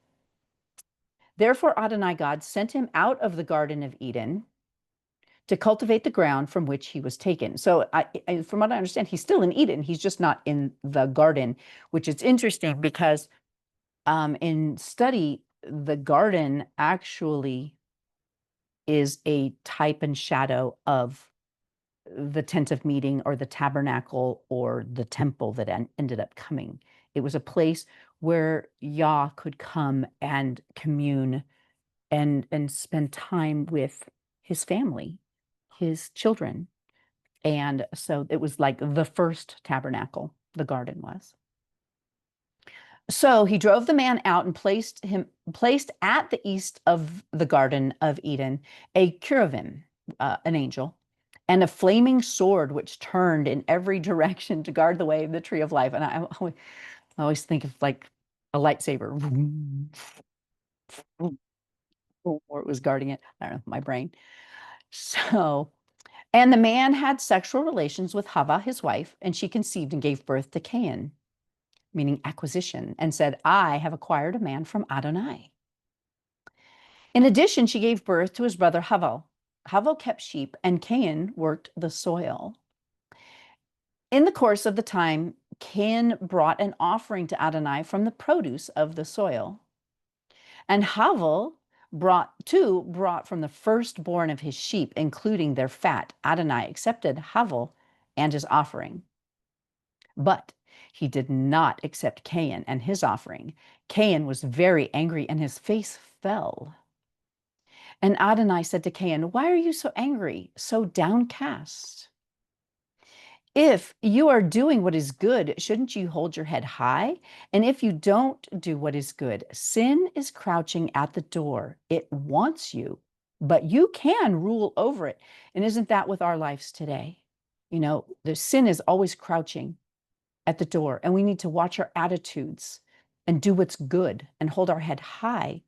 Therefore, Adonai God sent him out of the Garden of Eden to cultivate the ground from which he was taken." So from what I understand, he's still in Eden. He's just not in the garden, which is interesting because in study, the garden actually is a type and shadow of the tent of meeting or the tabernacle or the temple that ended up coming. It was a place where Yah could come and commune and spend time with his family, his children. And so it was like the first tabernacle, the garden was. So he drove the man out and placed at the east of the Garden of Eden a cherubim, an angel, and a flaming sword which turned in every direction to guard the way of the tree of life. And I always think of like a lightsaber. Or it was guarding it. I don't know, my brain. So, and the man had sexual relations with Hava, his wife, and she conceived and gave birth to Cain, meaning acquisition, and said, I have acquired a man from Adonai. In addition, she gave birth to his brother Havel. Havel kept sheep, and Cain worked the soil. In the course of the time, Cain brought an offering to Adonai from the produce of the soil. And Havel brought from the firstborn of his sheep, including their fat. Adonai accepted Havel and his offering. But he did not accept Cain and his offering. Cain was very angry, and his face fell. And Adonai said to Cain, why are you so angry, so downcast? If you are doing what is good, shouldn't you hold your head high? And if you don't do what is good, sin is crouching at the door. It wants you, but you can rule over it. And isn't that with our lives today? You know, the sin is always crouching at the door, and we need to watch our attitudes and do what's good and hold our head high,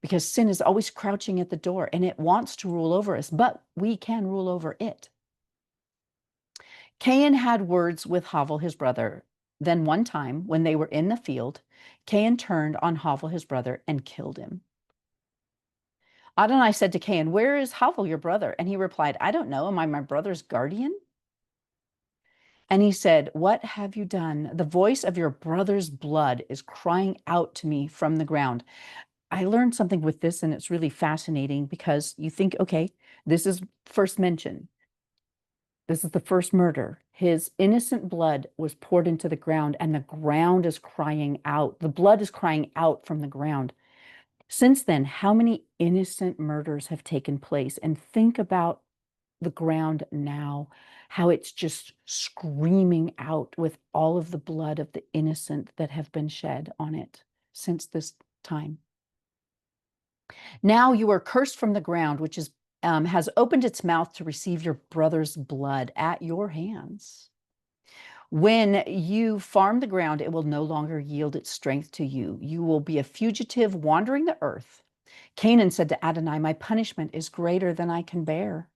because sin is always crouching at the door and it wants to rule over us, but we can rule over it. Cain had words with Havel, his brother. Then one time, when they were in the field, Cain turned on Havel, his brother, and killed him. Adonai said to Cain, where is Havel, your brother? And he replied, I don't know. Am I my brother's guardian? And he said, what have you done? The voice of your brother's blood is crying out to me from the ground. I learned something with this, and it's really fascinating, because you think, okay, this is first mention. This is the first murder. His innocent blood was poured into the ground, and the ground is crying out. The blood is crying out from the ground. Since then, how many innocent murders have taken place? And think about the ground now, how it's just screaming out with all of the blood of the innocent that have been shed on it since this time. Now you are cursed from the ground, which is has opened its mouth to receive your brother's blood at your hands. When you farm the ground, it will no longer yield its strength to you. You will be a fugitive wandering the earth. Canaan said to Adonai, my punishment is greater than I can bear.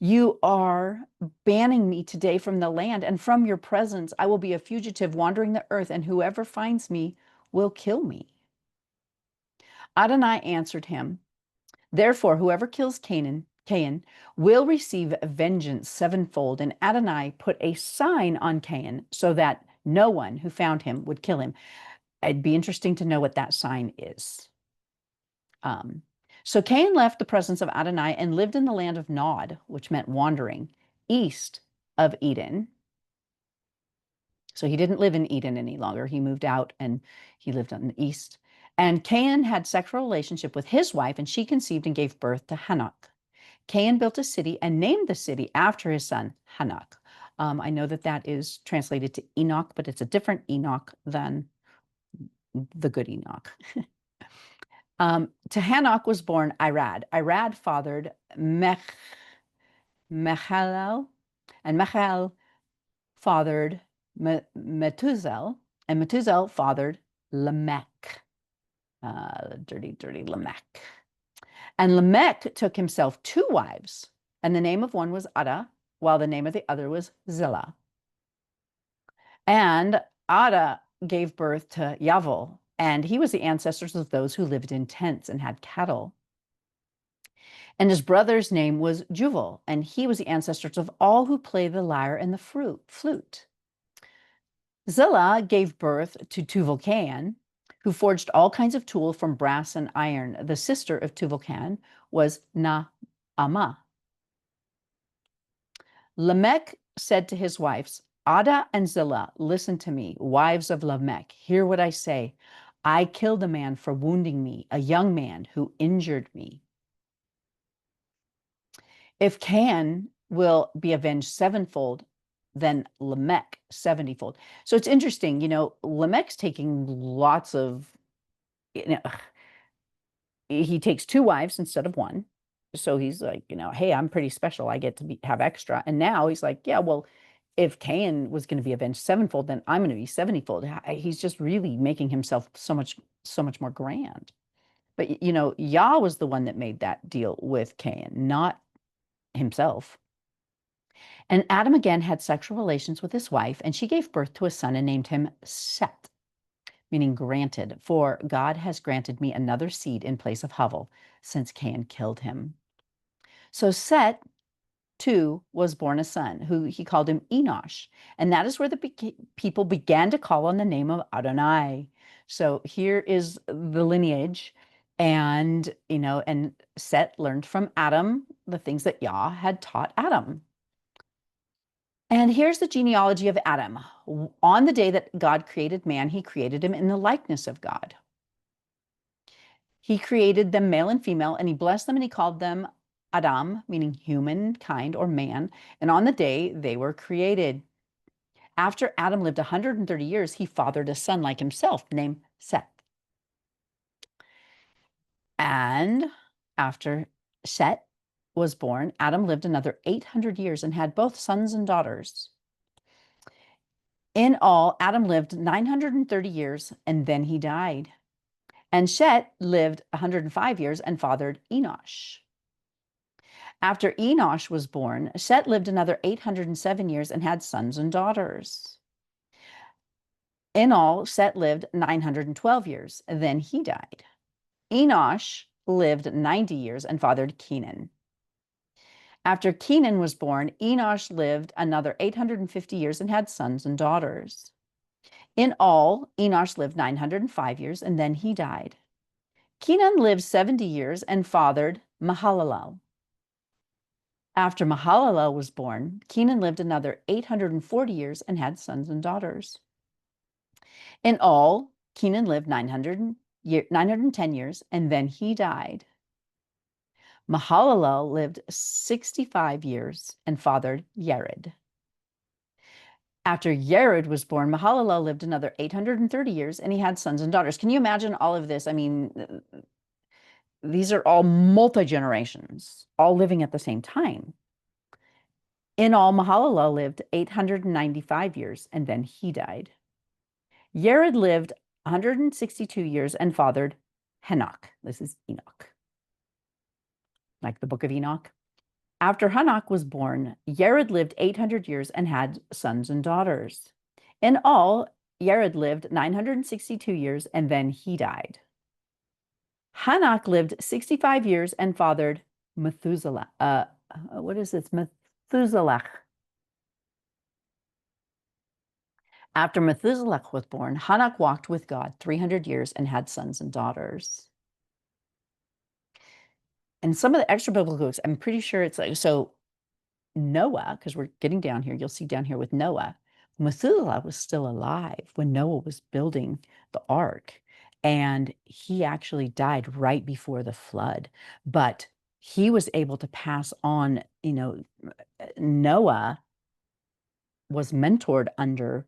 You are banning me today from the land, and from your presence I will be a fugitive wandering the earth, and whoever finds me will kill me. Adonai answered him, therefore, whoever kills Cain will receive vengeance sevenfold. And Adonai put a sign on Cain so that no one who found him would kill him. It'd be interesting to know what that sign is. So Cain left the presence of Adonai and lived in the land of Nod, which meant wandering, east of Eden. So he didn't live in Eden any longer. He moved out and he lived on the east. And Cain had sexual relationship with his wife, and she conceived and gave birth to Hanok. Cain built a city and named the city after his son, Hanok. I know that that is translated to Enoch, but it's a different Enoch than the good Enoch. To Hanok was born Irad. Irad fathered Mechalel, and Mechal fathered Methuzel, and Methuzel fathered Lamech. Dirty Lamech. And Lamech took himself two wives, and the name of one was Ada, while the name of the other was Zillah. And Ada gave birth to Yavel, and he was the ancestors of those who lived in tents and had cattle. And his brother's name was Juval, and he was the ancestors of all who play the lyre and the flute. Zillah gave birth to Tubal-Cain, who forged all kinds of tools from brass and iron. The sister of Tubal-Cain was Naamah. Lamech said to his wives, Ada and Zillah, listen to me, wives of Lamech. Hear what I say. I killed a man for wounding me, a young man who injured me. If Cain will be avenged sevenfold, then Lamech 70-fold. So it's interesting, Lamech's taking lots of, he takes two wives instead of one. So he's like, hey, I'm pretty special. I get to have extra. And now he's like, yeah, well, if Cain was going to be avenged sevenfold, then I'm going to be 70-fold. He's just really making himself so much more grand. But Yah was the one that made that deal with Cain, not himself. And Adam again had sexual relations with his wife, and she gave birth to a son and named him Seth, meaning granted, for God has granted me another seed in place of Havel, since Cain killed him. So Seth, too, was born a son, who he called him Enosh. And that is where the people began to call on the name of Adonai. So here is the lineage. And, and Seth learned from Adam the things that Yah had taught Adam. And here's the genealogy of Adam. On the day that God created man, he created him in the likeness of God. He created them male and female, and he blessed them and he called them Adam, meaning humankind or man. And on the day they were created. After Adam lived 130 years, he fathered a son like himself named Seth. And after Seth was born, Adam lived another 800 years and had both sons and daughters. In all, Adam lived 930 years and then he died. And Shet lived 105 years and fathered Enosh. After Enosh was born, Shet lived another 807 years and had sons and daughters. In all, Shet lived 912 years, then he died. Enosh lived 90 years and fathered Kenan. After Kenan was born, Enosh lived another 850 years and had sons and daughters. In all, Enosh lived 905 years and then he died. Kenan lived 70 years and fathered Mahalalel. After Mahalalel was born, Kenan lived another 840 years and had sons and daughters. In all, Kenan lived 910 years and then he died. Mahalalel lived 65 years and fathered Yared. After Yared was born, Mahalalel lived another 830 years and he had sons and daughters. Can you imagine all of this? I mean, these are all multi-generations, all living at the same time. In all, Mahalalel lived 895 years and then he died. Yared lived 162 years and fathered Henoch. This is Enoch, like the book of Enoch. After Henoch was born, Yared lived 800 years and had sons and daughters. In all, Yared lived 962 years and then he died. Henoch lived 65 years and fathered Methuselah. What is this? Methuselah. After Methuselah was born, Henoch walked with God 300 years and had sons and daughters. And some of the extra biblical books, I'm pretty sure it's like, so Noah, because we're getting down here, you'll see down here with Noah, Methuselah was still alive when Noah was building the ark. And he actually died right before the flood. But he was able to pass on, Noah was mentored under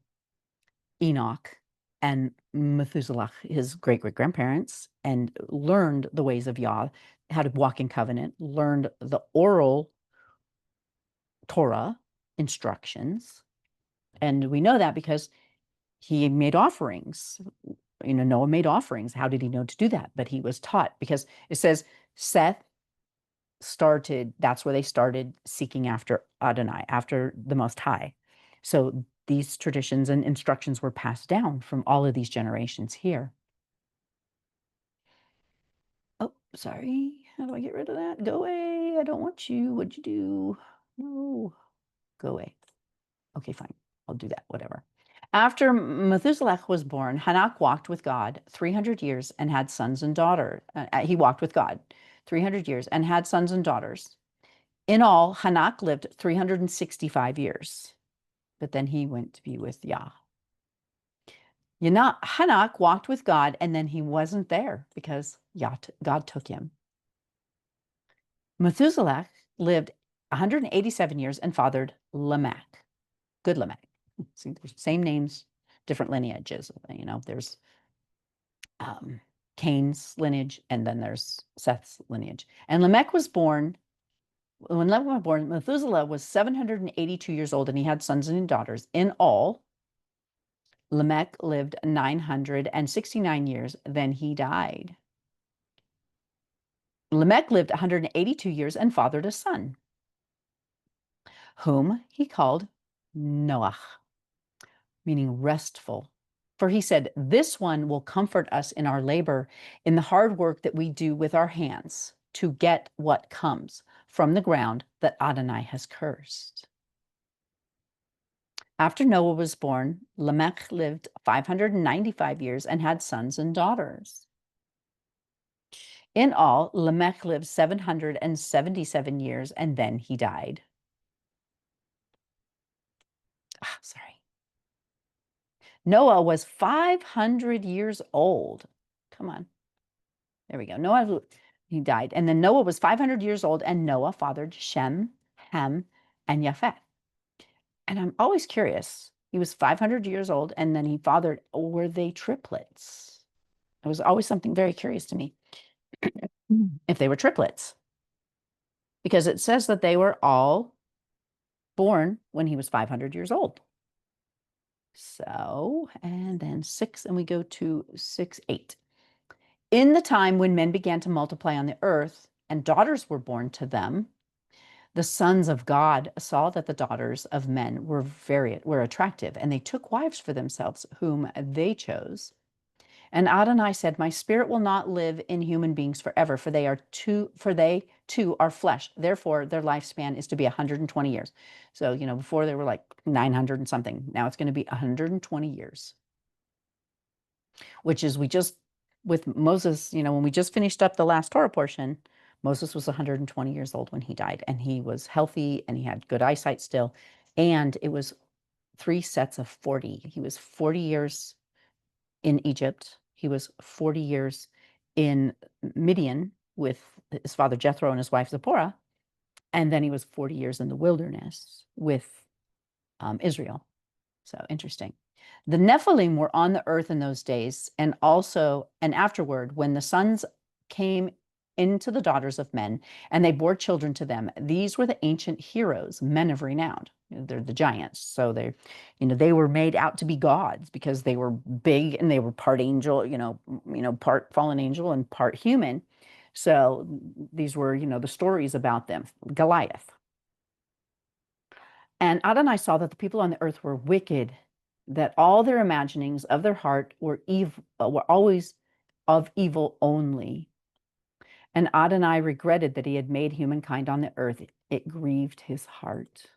Enoch and Methuselah, his great-great-grandparents, and learned the ways of Yah, how to walk in covenant, learned the oral Torah instructions. And we know that because he made offerings. Noah made offerings. How did he know to do that? But he was taught, because it says Seth started, that's where they started seeking after Adonai, after the Most High. So these traditions and instructions were passed down from all of these generations here. Oh, sorry. How do I get rid of that? Go away. I don't want you. What'd you do? No, go away. Okay, fine. I'll do that, whatever. After Methuselah was born, Henoch walked with God 300 years and had sons and daughters. He walked with God 300 years and had sons and daughters. In all, Henoch lived 365 years, but then he went to be with Yah. Henoch walked with God, and then he wasn't there because God took him. Methuselah lived 187 years and fathered Lamech. Good Lamech. See, there's same names, different lineages. There's Cain's lineage, and then there's Seth's lineage. And Lamech was born When Lamech was born, Methuselah was 782 years old, and he had sons and daughters. In all, Lamech lived 969 years, then he died. Lamech lived 182 years and fathered a son, whom he called Noah, meaning restful. For he said, "This one will comfort us in our labor, in the hard work that we do with our hands to get what comes from the ground that Adonai has cursed." After Noah was born, Lamech lived 595 years and had sons and daughters. In all, Lamech lived 777 years and then he died. Sorry. Noah was 500 years old. Come on. There we go. Noah, he died. And then Noah was 500 years old, and Noah fathered Shem, Ham, and Japheth. And I'm always curious. He was 500 years old, and then he fathered, were they triplets? It was always something very curious to me if they were triplets, because it says that they were all born when he was 500 years old. So, and then 6, and we go to 6, 8. In the time when men began to multiply on the earth and daughters were born to them, the sons of God saw that the daughters of men were attractive, and they took wives for themselves, whom they chose. And Adonai said, "My spirit will not live in human beings forever, for they too are flesh. Therefore, their lifespan is to be 120 years." So, before they were like 900 and something. Now it's going to be 120 years, which is with Moses, when we just finished up the last Torah portion, Moses was 120 years old when he died, and he was healthy and he had good eyesight still. And it was 3 sets of 40. He was 40 years in Egypt. He was 40 years in Midian with his father Jethro and his wife Zipporah. And then he was 40 years in the wilderness with Israel. So interesting. The Nephilim were on the earth in those days, and afterward, when the sons came into the daughters of men, and they bore children to them. These were the ancient heroes, men of renown. They're the giants. So they were made out to be gods because they were big and they were part angel, part fallen angel and part human. So these were, the stories about them. Goliath. And Adonai saw that the people on the earth were wicked, that all their imaginings of their heart were always of evil only. And Adonai regretted that he had made humankind on the earth. It grieved his heart.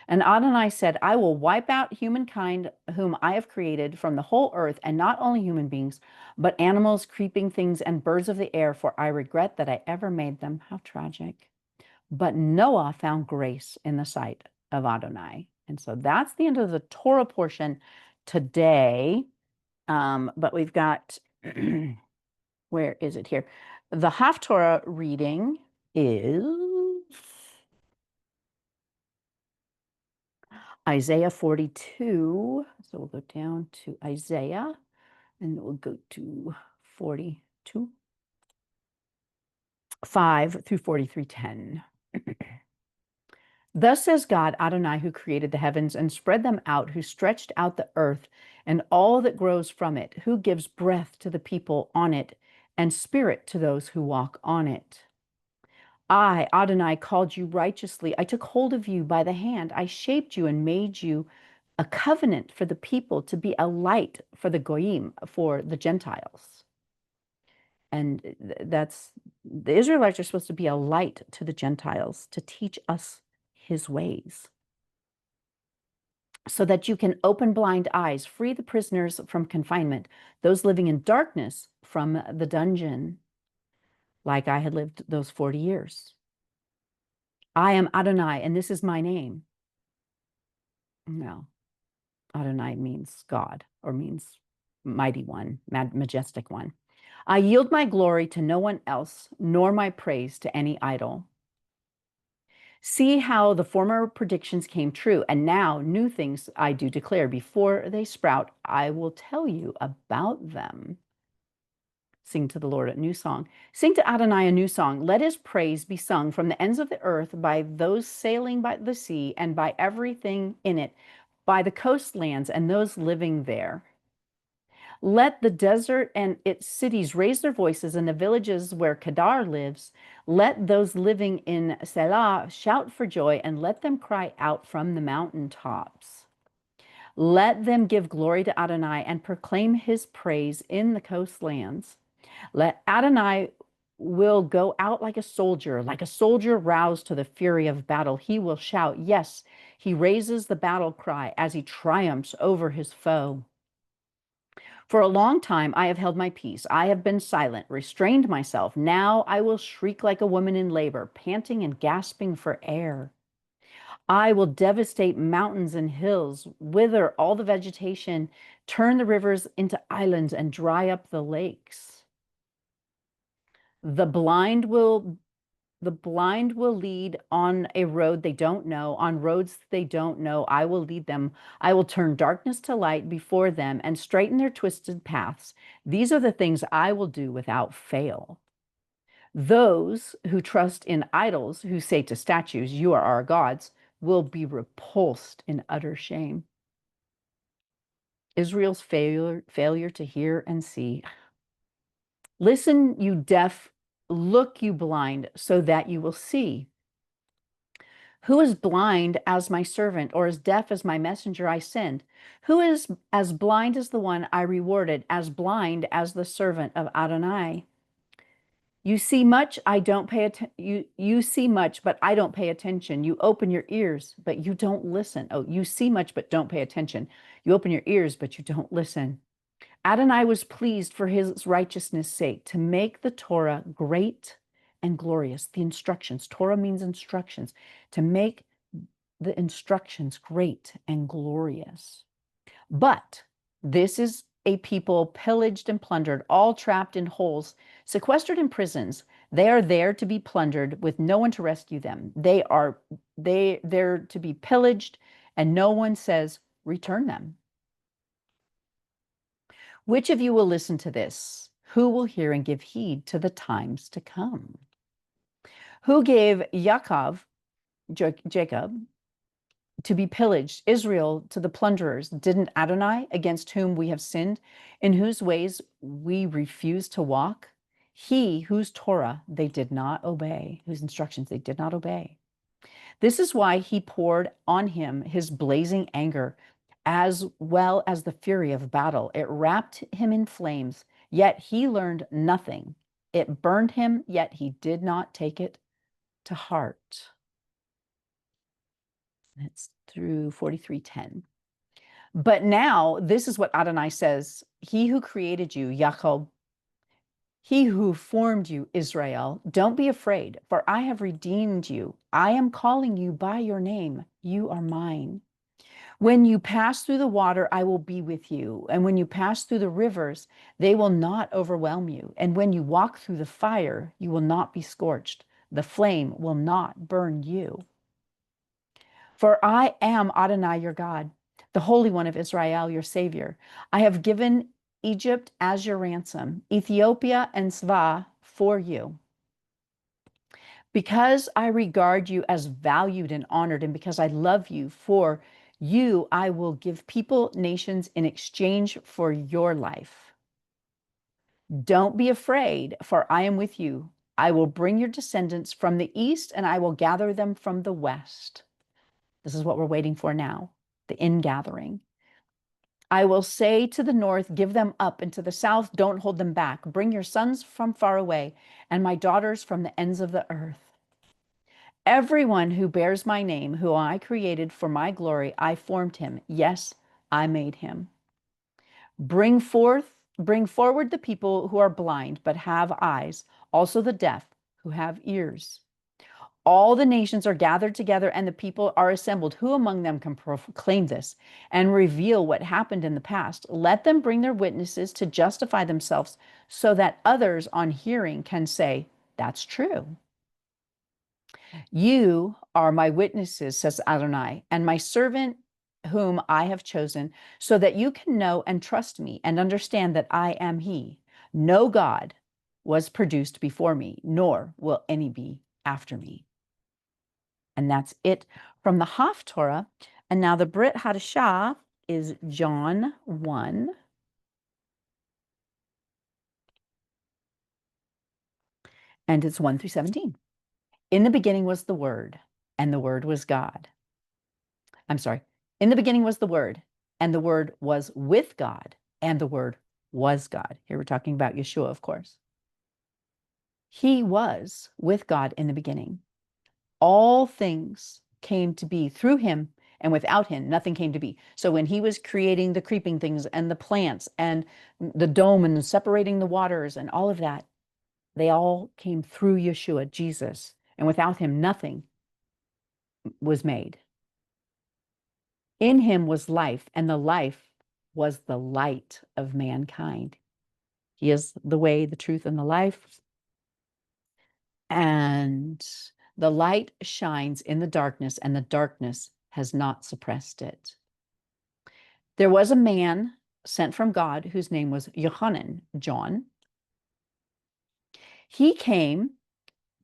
And Adonai said, "I will wipe out humankind whom I have created from the whole earth, and not only human beings, but animals, creeping things, and birds of the air, for I regret that I ever made them." How tragic. But Noah found grace in the sight of Adonai. And so that's the end of the Torah portion today. But we've got, where is it here? The Haftarah reading is Isaiah 42. So we'll go down to Isaiah, and we'll go to 42, 5 through 43:10. Thus says God, Adonai, who created the heavens and spread them out, who stretched out the earth and all that grows from it, who gives breath to the people on it and spirit to those who walk on it. I, Adonai, called you righteously. I took hold of you by the hand. I shaped you and made you a covenant for the people, to be a light for the Goyim, for the Gentiles. And the Israelites are supposed to be a light to the Gentiles, to teach us his ways, so that you can open blind eyes, free the prisoners from confinement, those living in darkness from the dungeon, like I had lived those 40 years. I am Adonai, and this is my name. No, Adonai means God, or means mighty one, majestic one. I yield my glory to no one else, nor my praise to any idol. See how the former predictions came true, and now new things I do declare. Before they sprout, I will tell you about them. Sing to the Lord a new song. Sing to Adonai a new song. Let his praise be sung from the ends of the earth by those sailing by the sea and by everything in it, by the coastlands and those living there. Let the desert and its cities raise their voices, and the villages where Kedar lives. Let those living in Selah shout for joy, and let them cry out from the mountain tops. Let them give glory to Adonai and proclaim his praise in the coastlands. Let Adonai will go out like a soldier roused to the fury of battle. He will shout, yes, he raises the battle cry as he triumphs over his foe. For a long time I have held my peace. I have been silent, restrained myself. Now I will shriek like a woman in labor, panting and gasping for air. I will devastate mountains and hills, wither all the vegetation, turn the rivers into islands, and dry up the lakes. The blind will lead on a road they don't know, on roads they don't know. I will lead them. I will turn darkness to light before them and straighten their twisted paths. These are the things I will do without fail. Those who trust in idols, who say to statues, you are our gods, will be repulsed in utter shame. Israel's failure to hear and see. Listen, you deaf, look, you blind, so that you will see. Who is blind as my servant, or as deaf as my messenger I send? Who is as blind as the one I rewarded, as blind as the servant of Adonai? You see much, I don't pay attention. You see much, but I don't pay attention. You open your ears, but you don't listen. Oh, you see much, but don't pay attention. You open your ears, but you don't listen. Adonai was pleased for his righteousness' sake to make the Torah great and glorious. The instructions, Torah means instructions, to make the instructions great and glorious. But this is a people pillaged and plundered, all trapped in holes, sequestered in prisons. They are there to be plundered with no one to rescue them. They're to be pillaged, and no one says, return them. Which of you will listen to this? Who will hear and give heed to the times to come? Who gave Jacob to be pillaged, Israel to the plunderers? Didn't Adonai, against whom we have sinned, in whose ways we refuse to walk? He whose Torah they did not obey, whose instructions they did not obey. This is why he poured on him his blazing anger, as well as the fury of battle. It wrapped him in flames, yet he learned nothing. It burned him, yet he did not take it to heart. That's through 43:10. But now, this is what Adonai says. He who created you, Jacob, he who formed you, Israel, don't be afraid, for I have redeemed you. I am calling you by your name. You are mine. When you pass through the water, I will be with you. And when you pass through the rivers, they will not overwhelm you. And when you walk through the fire, you will not be scorched. The flame will not burn you. For I am Adonai, your God, the Holy One of Israel, your Savior. I have given Egypt as your ransom, Ethiopia and Sva for you. Because I regard you as valued and honored, and because I love you, for you I will give people, nations in exchange for your life. Don't be afraid, for I am with you. I will bring your descendants from the east, and I will gather them from the west. This is what we're waiting for now, the ingathering. I will say to the north, give them up, and to the south, don't hold them back. Bring your sons from far away, and my daughters from the ends of the earth. Everyone who bears my name, who I created for my glory, I formed him. Yes, I made him. Bring forward the people who are blind but have eyes, also the deaf who have ears. All the nations are gathered together and the people are assembled. Who among them can proclaim this and reveal what happened in the past? Let them bring their witnesses to justify themselves so that others on hearing can say, that's true. You are my witnesses, says Adonai, and my servant whom I have chosen, so that you can know and trust me and understand that I am he. No God was produced before me, nor will any be after me. And that's it from the Haftarah. And now the Brit Hadashah is John 1. And it's 1 through 17. In the beginning was the Word, and the Word was God. I'm sorry. In the beginning was the Word, and the Word was with God, and the Word was God. Here we're talking about Yeshua, of course. He was with God in the beginning. All things came to be through him, and without him, nothing came to be. So when he was creating the creeping things and the plants and the dome and separating the waters and all of that, they all came through Yeshua, Jesus. And without him, nothing was made. In him was life, and the life was the light of mankind. He is the way, the truth, and the life. And the light shines in the darkness, and the darkness has not suppressed it. There was a man sent from God whose name was Yohanan, John. He came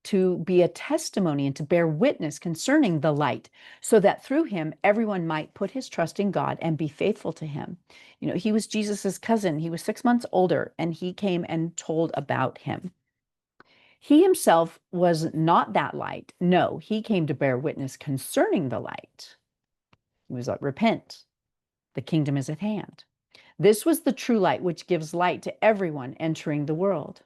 to be a testimony and to bear witness concerning the light, so that through him everyone might put his trust in God and be faithful to him. You know, he was Jesus's cousin. He was 6 months older, and he came and told about him. He himself was not that light. No, he came to bear witness concerning the light. He was like, repent, the kingdom is at hand. This was the true light, which gives light to everyone entering the world.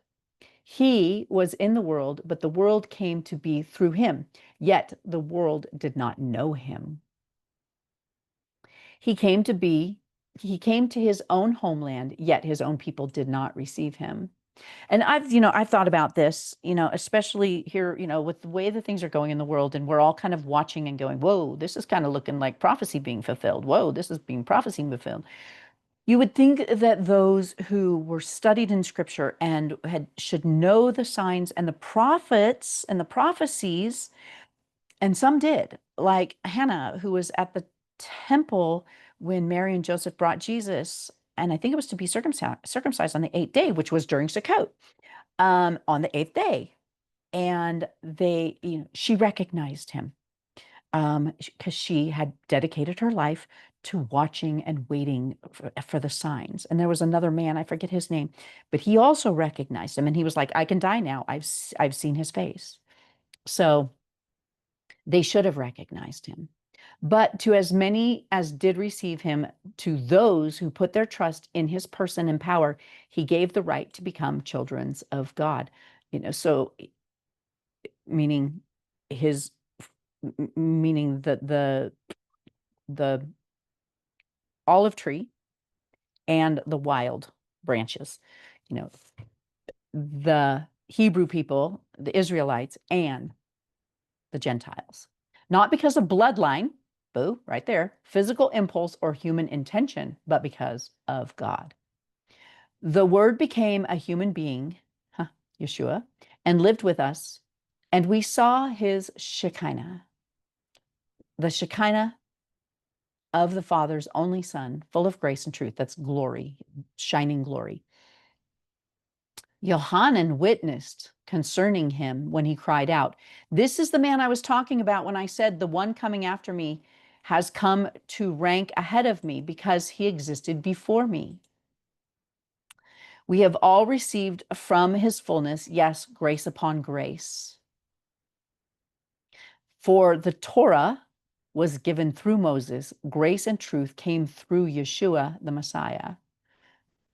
He was in the world, but the world came to be through him, yet the world did not know him. He came to his own homeland, yet his own people did not receive him. And I've thought about this, especially here, with the way that things are going in the world, and we're all kind of watching and going, whoa, this is kind of looking like prophecy being fulfilled. Whoa, this is being prophecy fulfilled. You would think that those who were studied in scripture and should know the signs and the prophets and the prophecies, and some did, like Hannah, who was at the temple when Mary and Joseph brought Jesus, and I think it was to be circumcised on the 8th day, which was during Sukkot, on the 8th day. And she recognized him because she had dedicated her life to watching and waiting for the signs. And there was another man, I forget his name, but he also recognized him, and he was like, I can die now. I've seen his face. So they should have recognized him. But to as many as did receive him, to those who put their trust in his person and power, he gave the right to become children of God. So meaning his meaning the olive tree and the wild branches, the Hebrew people, the Israelites, and the Gentiles. Not because of bloodline, boo, right there, physical impulse or human intention, but because of God. The Word became a human being, Yeshua, and lived with us, and we saw his Shekinah, the Shekinah of the Father's only Son, full of grace and truth. That's glory, shining glory. Yohanan witnessed concerning him when he cried out, "This is the man I was talking about when I said the one coming after me has come to rank ahead of me because he existed before me." We have all received from his fullness, yes, grace upon grace. For the Torah was given through Moses, grace and truth came through Yeshua, the Messiah.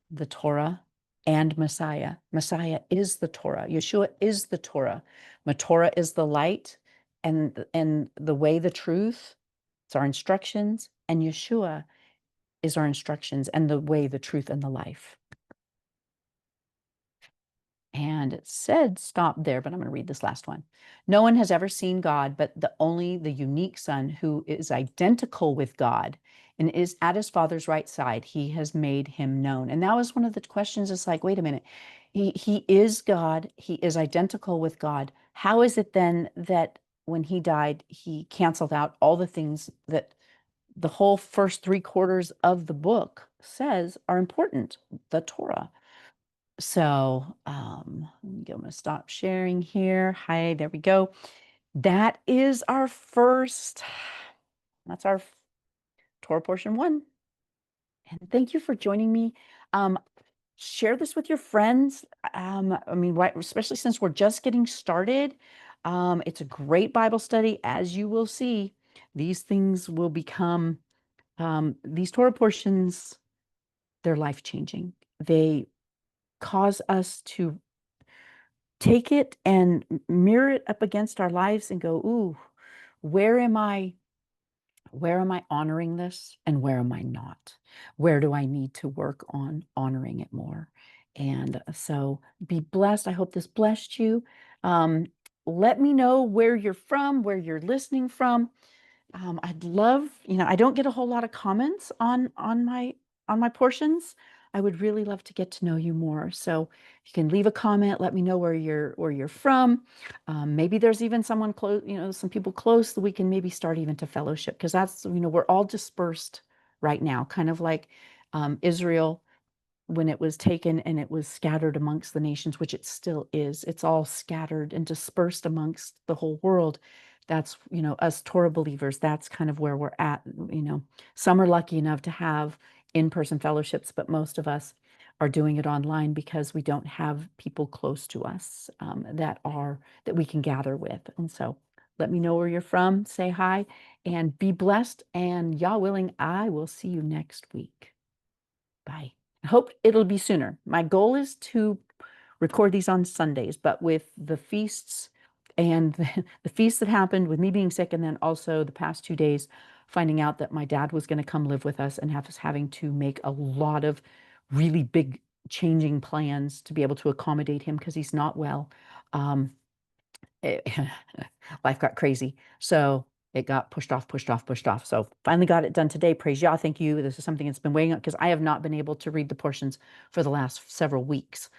The Torah and Messiah. Messiah is the Torah. Yeshua is the Torah. Torah is the light and the way, the truth. It's our instructions. And Yeshua is our instructions and the way, the truth, and the life. And it said stop there, but I'm going to read this last one. No one has ever seen God, but only the unique Son who is identical with God and is at his Father's right side. He has made him known. And that was one of the questions. It's like, wait a minute. He is God. He is identical with God. How is it then that when he died, he canceled out all the things that the whole first 3/4 of the book says are important? The Torah. So, I'm going to stop sharing here. Hi, there we go. That is our first, that's our Torah portion 1. And thank you for joining me. Um, Share this with your friends. I mean, especially since we're just getting started. It's a great Bible study. As you will see, these things will become, these Torah portions, they're life-changing. They cause us to take it and mirror it up against our lives and go, ooh, where am I? Where am I honoring this and where am I not? Where do I need to work on honoring it more? And so be blessed. I hope this blessed you. Um, Let me know where you're from, where you're listening from. I'd love, I don't get a whole lot of comments on my portions. I would really love to get to know you more. So you can leave a comment, let me know where you're from. Maybe there's even someone close, some people close that we can maybe start even to fellowship because that's, we're all dispersed right now, kind of like Israel when it was taken and it was scattered amongst the nations, which it still is. It's all scattered and dispersed amongst the whole world. That's, us Torah believers, that's kind of where we're at. Some are lucky enough to have in-person fellowships, but most of us are doing it online because we don't have people close to us that we can gather with. And so let me know where you're from, say hi, and be blessed. And Yah willing, I will see you next week. Bye. I hope it'll be sooner. My goal is to record these on Sundays, but with the feasts and the feast that happened with me being sick, and then also the past 2 days, finding out that my dad was going to come live with us and have us having to make a lot of really big changing plans to be able to accommodate him because he's not well. Um, it, life got crazy. So it got pushed off, pushed off, pushed off. So finally got it done today. Praise Yah. Thank you. This is something that's been weighing on because I have not been able to read the portions for the last several weeks.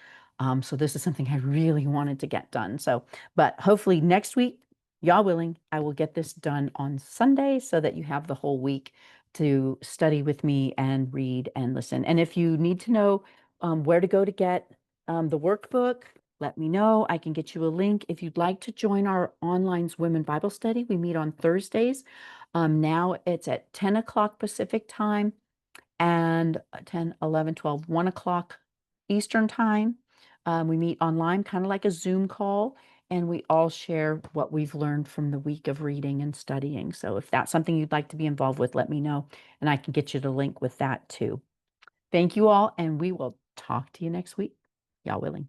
So this is something I really wanted to get done. So, but hopefully next week, Yah willing, I will get this done on Sunday so that you have the whole week to study with me and read and listen. And if you need to know where to go to get the workbook, let me know. I can get you a link. If you'd like to join our online Women Bible Study, we meet on Thursdays. Now it's at 10 o'clock Pacific time and 10, 11, 12, 1 o'clock Eastern time. We meet online, kind of like a Zoom call, and we all share what we've learned from the week of reading and studying. So if that's something you'd like to be involved with, let me know, and I can get you the link with that too. Thank you all, and we will talk to you next week. Y'all willing.